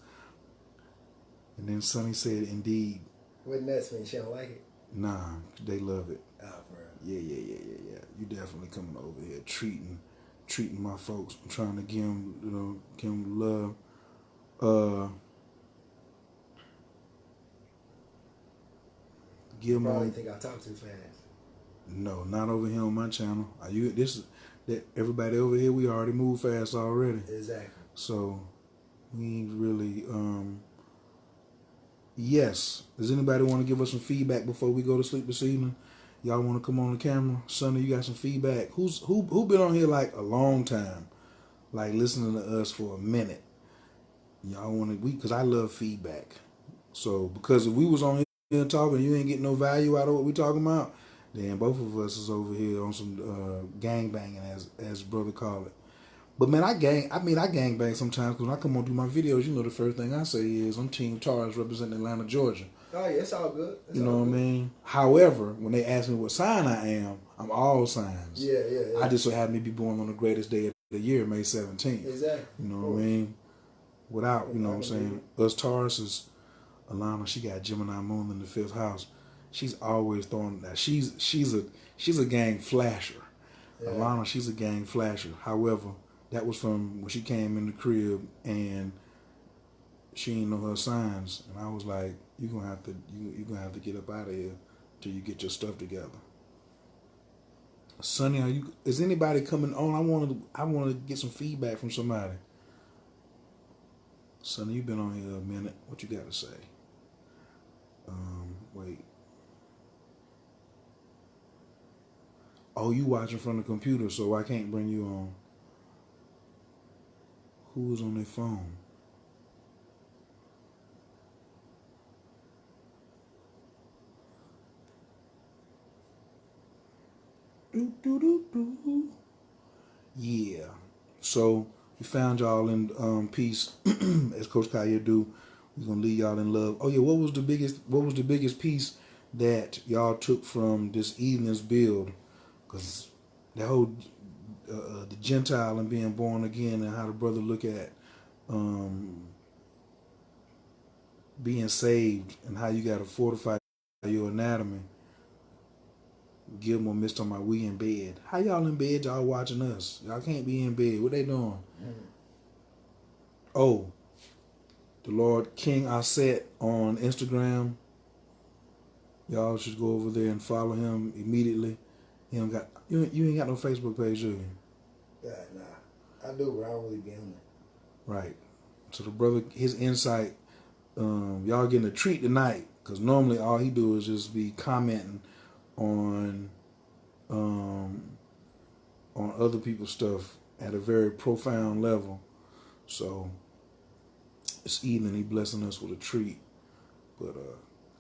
Speaker 2: And then Sonny said, indeed.
Speaker 1: What nuts mean? She don't like it?
Speaker 2: Nah, they love it.
Speaker 1: Oh, for real.
Speaker 2: Yeah. You definitely coming over here treating my folks. I'm trying to give them, love. Gilmore.
Speaker 1: Probably think I talk too fast.
Speaker 2: No, not over here on my channel. Everybody over here, we already move fast already.
Speaker 1: Exactly.
Speaker 2: So we ain't really yes. Does anybody want to give us some feedback before we go to sleep this evening? Y'all want to come on the camera? Sonny, you got some feedback? Who been on here like a long time? Like listening to us for a minute. Y'all want to because I love feedback. So because if we was on here talking, you ain't getting no value out of what we talking about, then both of us is over here on some gang banging, as brother call it. But man, I gang bang sometimes because when I come on do my videos, the first thing I say is I'm Team Taurus representing Atlanta, Georgia.
Speaker 1: Oh yeah, it's all good. It's
Speaker 2: You
Speaker 1: all
Speaker 2: know what I
Speaker 1: good.
Speaker 2: mean? However, when they ask me what sign I am, I'm all signs.
Speaker 1: Yeah.
Speaker 2: I just so happen to be born on the greatest day of the year, May 17th.
Speaker 1: Exactly.
Speaker 2: You know what I mean? Without, you know what I'm
Speaker 1: I can
Speaker 2: saying? Us Taurus is Alana, she got Gemini moon in the 5th house. She's always throwing that. She's a gang flasher.
Speaker 1: Yeah.
Speaker 2: Alana, she's a gang flasher. However, that was from when she came in the crib and she didn't know her signs, and I was like, "You're gonna have to get up out of here till you get your stuff together." Sonny, is anybody coming on? I want to get some feedback from somebody. Sonny, you've been on here a minute. What you got to say? Wait. Oh, you watching from the computer, so I can't bring you on. Who's on their phone? Yeah. So we found y'all in peace, as Coach Kaya do. We're gonna leave y'all in love. Oh yeah, what was the biggest piece that y'all took from this evening's build? Because that whole the Gentile and being born again, and how the brother look at being saved, and how you gotta fortify your anatomy. Gilmore missed on my we in bed. How y'all in bed? Y'all watching us? Y'all can't be in bed. What they doing? Oh, the Lord King Aset on Instagram. Y'all should go over there and follow him immediately. He don't got you ain't got no Facebook page, do you?
Speaker 1: Yeah, nah. I do, but I don't really be on there.
Speaker 2: Right. So the brother, his insight, y'all getting a treat tonight, because normally all he do is just be commenting on other people's stuff at a very profound level. So this evening he blessing us with a treat. But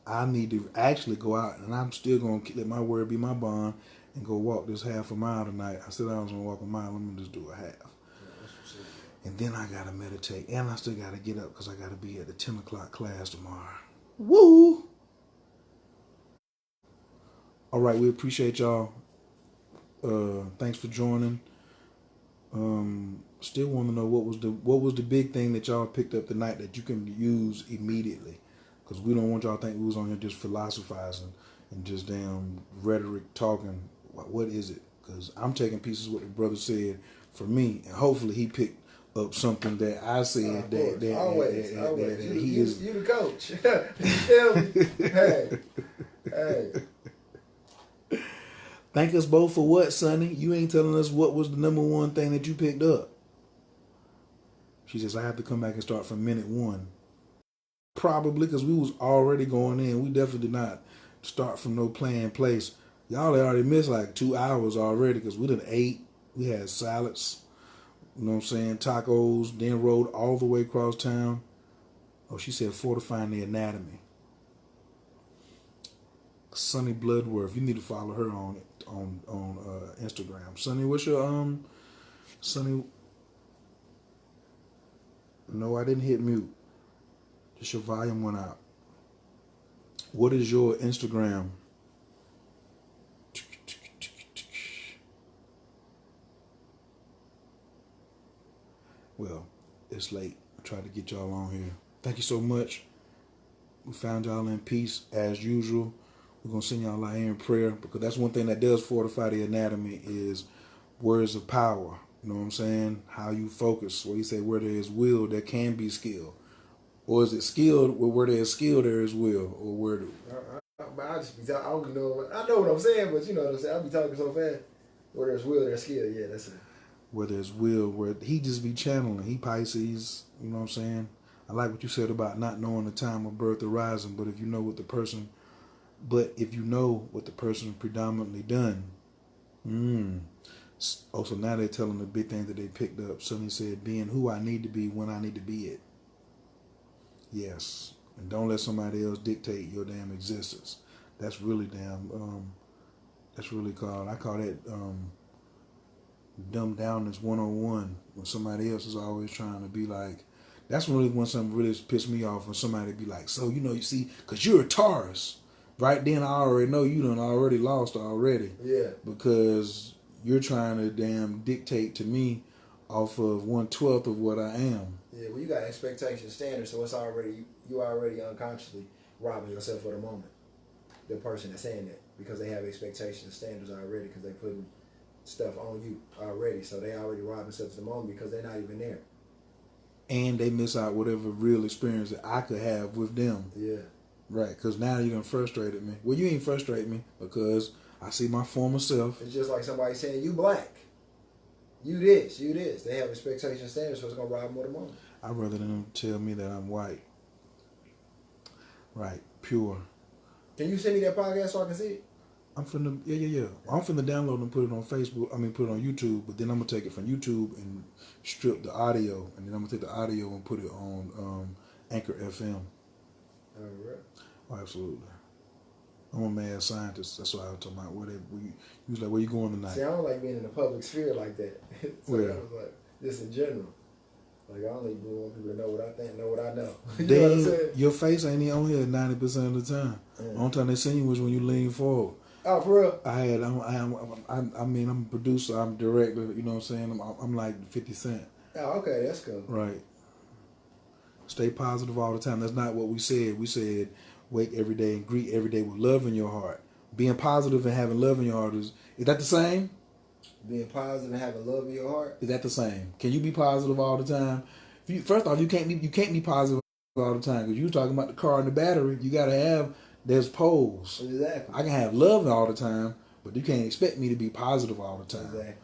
Speaker 2: I need to actually go out, and I'm still gonna let my word be my bond and go walk this half a mile tonight. I said I was gonna walk a mile. Let me just do a half. And then I gotta meditate, and I still gotta get up because I gotta be at the 10 o'clock class tomorrow. Woo! All right, we appreciate y'all. Thanks for joining. Still want to know what was the big thing that y'all picked up tonight that you can use immediately, because we don't want y'all to think we was on here just philosophizing and just damn rhetoric talking. What is it? Because I'm taking pieces of what the brother said for me, and hopefully he picked up something that I said that
Speaker 1: always.
Speaker 2: He is.
Speaker 1: You the coach. You feel me? Hey.
Speaker 2: Thank us both for what, Sonny? You ain't telling us what was the number one thing that you picked up. She says, I have to come back and start from minute 1. Probably, because we was already going in. We definitely did not start from no planned place. Y'all already missed like 2 hours already, because we done ate. We had salads, you know what I'm saying, tacos, then rode all the way across town. Oh, she said fortifying the anatomy. Sunny Bloodworth. You need to follow her on Instagram. Sunny, what's your Sunny? No, I didn't hit mute. Just your volume went out. What is your Instagram? Well, it's late. I tried to get y'all on here. Thank you so much. We found y'all in peace as usual. We're going to send y'all out here in prayer, because that's one thing that does fortify the anatomy is words of power. You know what I'm saying? How you focus. Where you say where there is will, there can be skill. Or is it skilled? Where there is skill, there is will. Or where do...
Speaker 1: I just be talking. I don't know. I know what I'm saying, but you know what I'm saying. I be talking so fast. Where there's will, there's skill. Yeah, that's it.
Speaker 2: Where there's will, where he just be channeling. He Pisces. You know what I'm saying? I like what you said about not knowing the time of birth or rising, but if you know what the person predominantly done. Also, now they're telling the big thing that they picked up. Sonny said, being who I need to be when I need to be it. Yes. And don't let somebody else dictate your damn existence. That's really that's really called, I call that dumb downness 101. When somebody else is always trying to be like, That's really when something really pissed me off when somebody be like, so, you see, because you're a Taurus. Right then, I already know you done already lost already.
Speaker 1: Yeah.
Speaker 2: Because you're trying to damn dictate to me off of 1/12 of what I am.
Speaker 1: Yeah, well, you got expectation standards, so it's already, you already unconsciously robbing yourself for the moment. The person that's saying that, because they have expectation standards already, because they putting stuff on you already, so they already rob themselves of the moment because they're not even there.
Speaker 2: And they miss out whatever real experience that I could have with them.
Speaker 1: Yeah.
Speaker 2: Right, because now you done frustrated me. Well, you ain't frustrate me because I see my former self.
Speaker 1: It's just like somebody saying, you black. You this, you this. They have expectation standards, so it's going to rob them of the moment.
Speaker 2: I'd rather them tell me that I'm white. Right, pure.
Speaker 1: Can you send me that podcast so I can see it?
Speaker 2: I'm finna, yeah. I'm finna download and put it on Facebook. Put it on YouTube. But then I'm gonna take it from YouTube and strip the audio, and then I'm gonna take the audio and put it on Anchor FM.
Speaker 1: All right.
Speaker 2: Oh, absolutely. I'm a mad scientist. That's why I was talking about you was like, where you going tonight?
Speaker 1: See, I don't like being in the public sphere like that. So
Speaker 2: Yeah.
Speaker 1: I was like, just in general. Like, I only want people to know what I think, know what I know. You know
Speaker 2: Then
Speaker 1: what I'm saying?
Speaker 2: your face ain't even on here 90% of the time.
Speaker 1: Yeah.
Speaker 2: Only time they seen you was when you lean forward.
Speaker 1: Oh, for real?
Speaker 2: I'm a producer, I'm a director, you know what I'm saying? I'm like 50 Cent.
Speaker 1: Oh, okay, that's cool.
Speaker 2: Right. Stay positive all the time. That's not what we said. We said wake every day and greet every day with love in your heart. Being positive and having love in your heart is that the same?
Speaker 1: Being positive and having love in your heart?
Speaker 2: Is that the same? Can you be positive all the time? First off, you can't be positive all the time because you talking about the car and the battery. You gotta have there's poles.
Speaker 1: Exactly.
Speaker 2: I can have love all the time, but you can't expect me to be positive all the time.
Speaker 1: Exactly.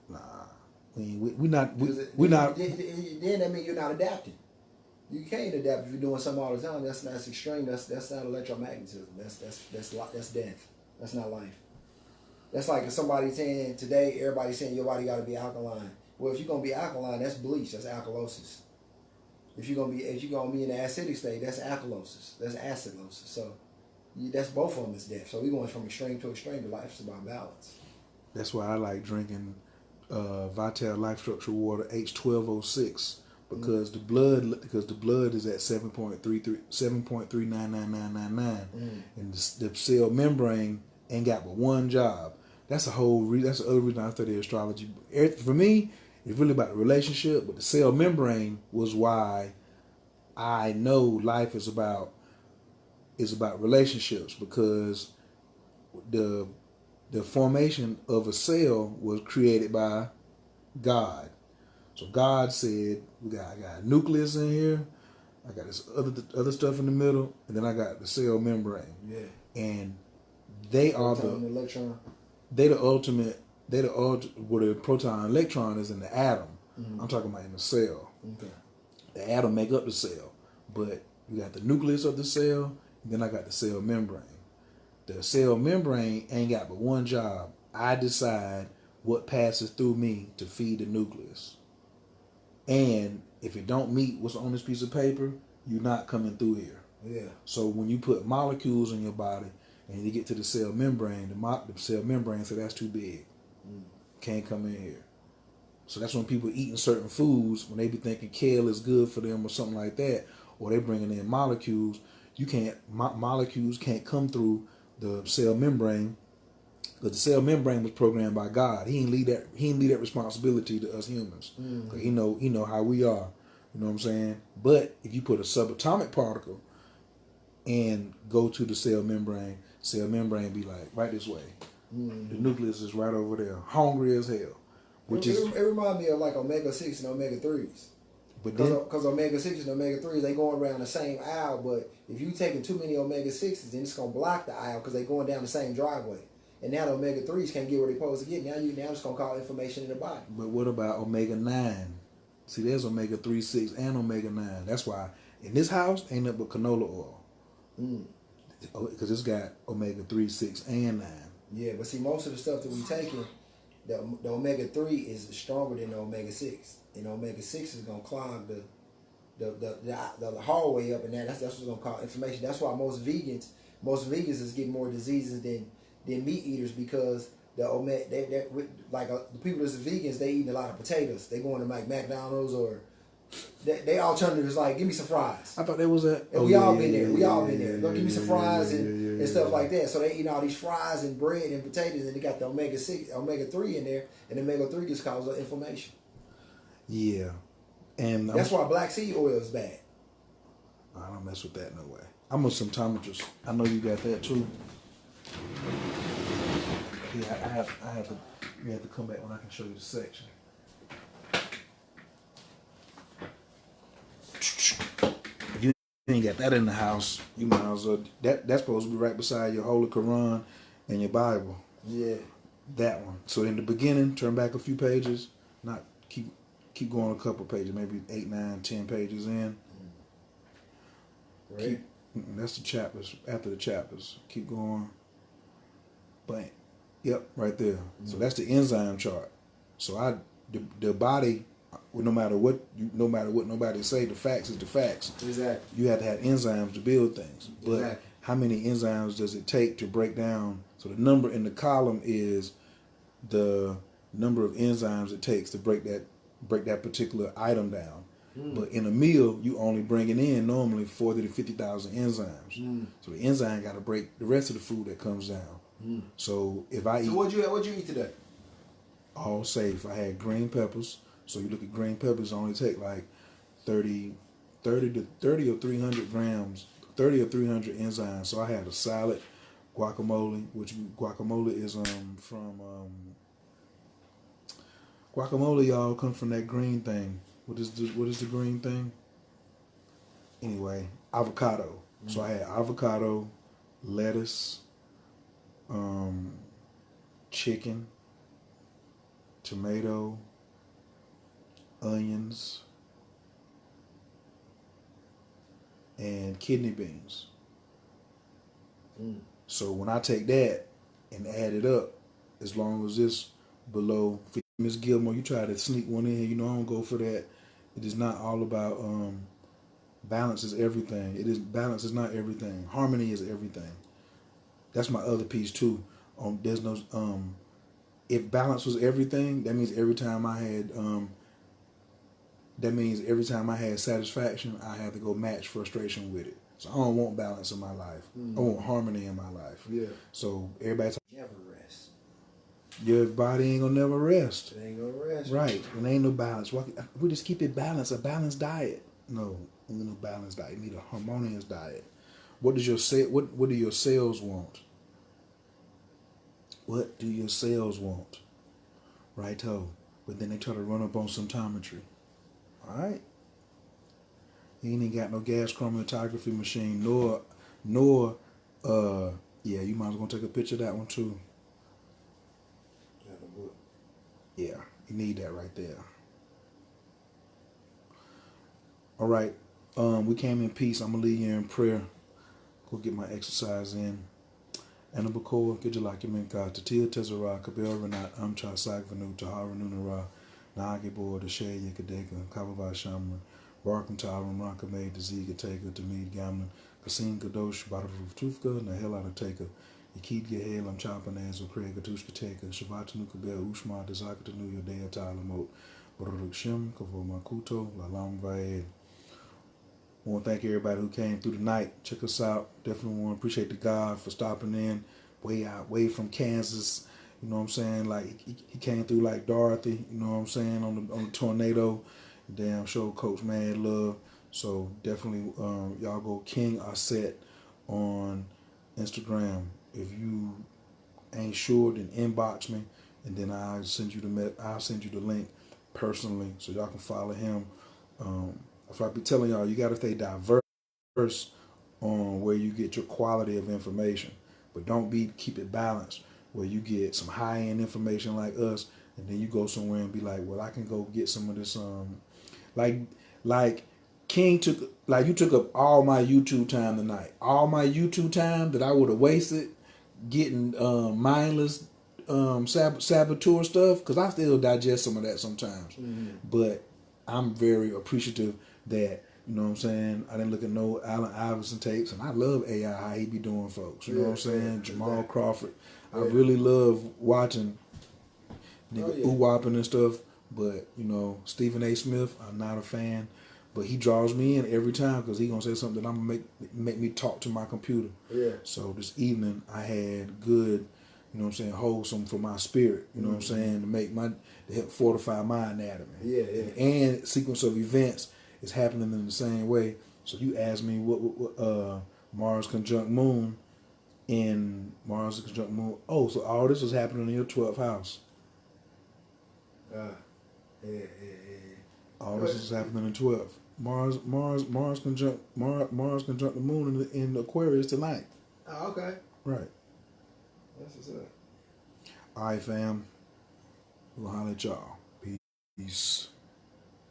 Speaker 2: Nah, we not.
Speaker 1: Then that means you're not adapting. You can't adapt if you're doing something all the time. That's extreme. That's not electromagnetism. That's death. That's not life. That's like if somebody saying today, everybody's saying your body got to be alkaline. Well, if you're gonna be alkaline, that's bleach. That's alkalosis. If you're gonna be in the acidic state, that's alkalosis. That's acidosis. So that's both of them is death. So we're going from extreme to extreme. But life's about balance.
Speaker 2: That's why I like drinking Vital Life Structure Water H1206 because the blood is at 7.399999, and the cell membrane ain't got but one job. That's the other reason I study astrology. For me, it's really about the relationship, but the cell membrane was why I know life is about relationships, because the formation of a cell was created by God. So God said, I got a nucleus in here, I got this other stuff in the middle, and then I got the cell membrane.
Speaker 1: Yeah.
Speaker 2: And they are
Speaker 1: proton and electron.
Speaker 2: They the ultimate. Where the proton and electron is in the atom.
Speaker 1: Mm-hmm.
Speaker 2: I'm talking about in the cell.
Speaker 1: Okay.
Speaker 2: The atom make up the cell, but you got the nucleus of the cell, and then I got the cell membrane. The cell membrane ain't got but one job. I decide what passes through me to feed the nucleus. And if it don't meet what's on this piece of paper, you're not coming through here.
Speaker 1: Yeah.
Speaker 2: So when you put molecules in your body and you get to the cell membrane, the cell membrane says that's too big. Can't come in here. So that's when people eating certain foods, when they be thinking kale is good for them or something like that, or they bringing in molecules, molecules can't come through the cell membrane, because the cell membrane was programmed by God. He didn't leave that responsibility to us humans. Because he know how we are. You know what I'm saying? But if you put a subatomic particle and go to the cell membrane be like right this way. The nucleus is right over there, hungry as hell.
Speaker 1: It reminds me of like omega-6 and omega-3s. Because omega-6 and omega-3s, they going around the same aisle, but if you taking too many omega-6s, then it's going to block the aisle because they going down the same driveway. And now the omega-3s can't get where they're supposed to get. Now it's going to cause inflammation in the body.
Speaker 2: But what about omega-9? See, there's omega-3, 6, and omega-9. That's why in this house, ain't nothing but canola oil. Because it's got omega-3, 6, and 9.
Speaker 1: Yeah, but see, most of the stuff that we taking, the omega-3 is stronger than the omega-6. And the omega-6 is going to clog the hallway up, and that's what's going to cause inflammation. That's why most vegans is getting more diseases than meat eaters, because the the people that's vegans, they eating a lot of potatoes. They going to like McDonald's or They alternative is like, give me some fries.
Speaker 2: I thought that was a.
Speaker 1: And we all been there. We all been there. Go give me some fries and stuff like that. So they eat all these fries and bread and potatoes, and they got the omega-3 in there, and omega-3 just causes inflammation.
Speaker 2: Yeah, and
Speaker 1: that's why black seed oil is bad.
Speaker 2: I don't mess with that no way. I'm a symptometrist. I know you got that too. Yeah, I have to. You have to come back when I can show you the section. If you ain't got that in the house, you might as well. That's supposed to be right beside your Holy Quran and your Bible.
Speaker 1: Yeah.
Speaker 2: That one. So in the beginning, turn back a few pages. Not keep going a couple pages, maybe 8, 9, 10 pages in.
Speaker 1: Right.
Speaker 2: That's the chapters. After the chapters, keep going. Bam. Yep, right there. Mm-hmm. So that's the enzyme chart. So the body, no matter what nobody say, the facts is the facts.
Speaker 1: Exactly.
Speaker 2: You have to have enzymes to build things. But
Speaker 1: exactly.
Speaker 2: How many enzymes does it take to break down? So the number in the column is the number of enzymes it takes to break that particular item down. But in a meal, you only bringing in normally 40 to 50,000 enzymes. So the enzyme got to break the rest of the food that comes down. So if I eat...
Speaker 1: So what'd you eat today?
Speaker 2: All safe. I had green peppers. So you look at green peppers, only take like 30 or 300 grams, 30 or 300 enzymes. So I had a salad, guacamole, which guacamole is from... guacamole, y'all, come from that green thing. What is the green thing? Anyway, avocado. So I had avocado, lettuce, chicken, tomato, onions, and kidney beans. So when I take that and add it up, as long as it's below... Miss Gilmore, you try to sneak one in. You know I don't go for that. It is not all about balance is everything. Balance is not everything. Harmony is everything. That's my other piece too. There's no if balance was everything, that means every time I had satisfaction, I have to go match frustration with it. So I don't want balance in my life. I want harmony in my life.
Speaker 1: Yeah.
Speaker 2: So everybody
Speaker 1: never rest.
Speaker 2: Your body ain't gonna never rest.
Speaker 1: It ain't gonna rest.
Speaker 2: Right. And ain't no balance. We just keep it balanced. A balanced diet. No, you need no balanced diet. You need a harmonious diet. What do your cells want? What do your cells want? Right-ho. But then they try to run up on symptometry. All right. You ain't got no gas chromatography machine, nor yeah, you might as well take a picture of that one too. Yeah, you need that right there. All right, we came in peace. I'm going to leave you in prayer. Go get my exercise in. Anabakor, Gijalakiminka, Tatia Tezara, Kabel Renat, Amcha Sagvanu, Tahara Nunara, Nagibor, the Shay Yakadeka, Kabava Shamran, Barkum Tarum, Rakame, the Ziga Taker, Tamid Gamlin, Kasim Kadosh, Bataruf Tufka, Nahela Taker. Yakid Gehel, I'm chopping as of Craig Katushka Taker, Shabbatanu Kabel, Ushma, Dezakatanu, Yodea Talamot, Borok Shim, Kavo Makuto, Lalam Vaed. I want to thank everybody who came through the night. Check us out. Definitely want to appreciate the God for stopping in way from Kansas. You know what I'm saying? Like he came through like Dorothy, you know what I'm saying, on the tornado. Damn sure Coach Mad Love. So definitely y'all go King Asset on Instagram. If you ain't sure, then inbox me, and then I'll send you the link personally so y'all can follow him. If I be telling y'all, you got to stay diverse on where you get your quality of information, but keep it balanced where you get some high end information like us, and then you go somewhere and be like, well, I can go get some of this like King you took up all my YouTube time tonight. All my YouTube time that I would have wasted getting mindless saboteur stuff, because I still digest some of that sometimes. But I'm very appreciative that, you know what I'm saying, I didn't look at no Allen Iverson tapes, and I love AI, how he be doing folks. You know what I'm saying? Jamal Crawford. I really love watching nigga ooh-wopping and stuff But you know, Stephen A. Smith, I'm not a fan, but he draws me in every time because he gonna say something that I'm gonna make me talk to my computer.
Speaker 1: Yeah.
Speaker 2: So this evening I had good, you know what I'm saying, wholesome for my spirit. You know what I'm saying, to help fortify my anatomy.
Speaker 1: Yeah, yeah.
Speaker 2: And sequence of events is happening in the same way. So you asked me what Mars conjunct Moon in Mars conjunct Moon. Oh, so all this was happening in your 12th house.
Speaker 1: Yeah.
Speaker 2: All this is happening in 12th. Mars conjunct the moon in Aquarius tonight.
Speaker 1: Oh, okay.
Speaker 2: Right.
Speaker 1: That's what's up.
Speaker 2: All right, fam. We'll holler at y'all. Peace.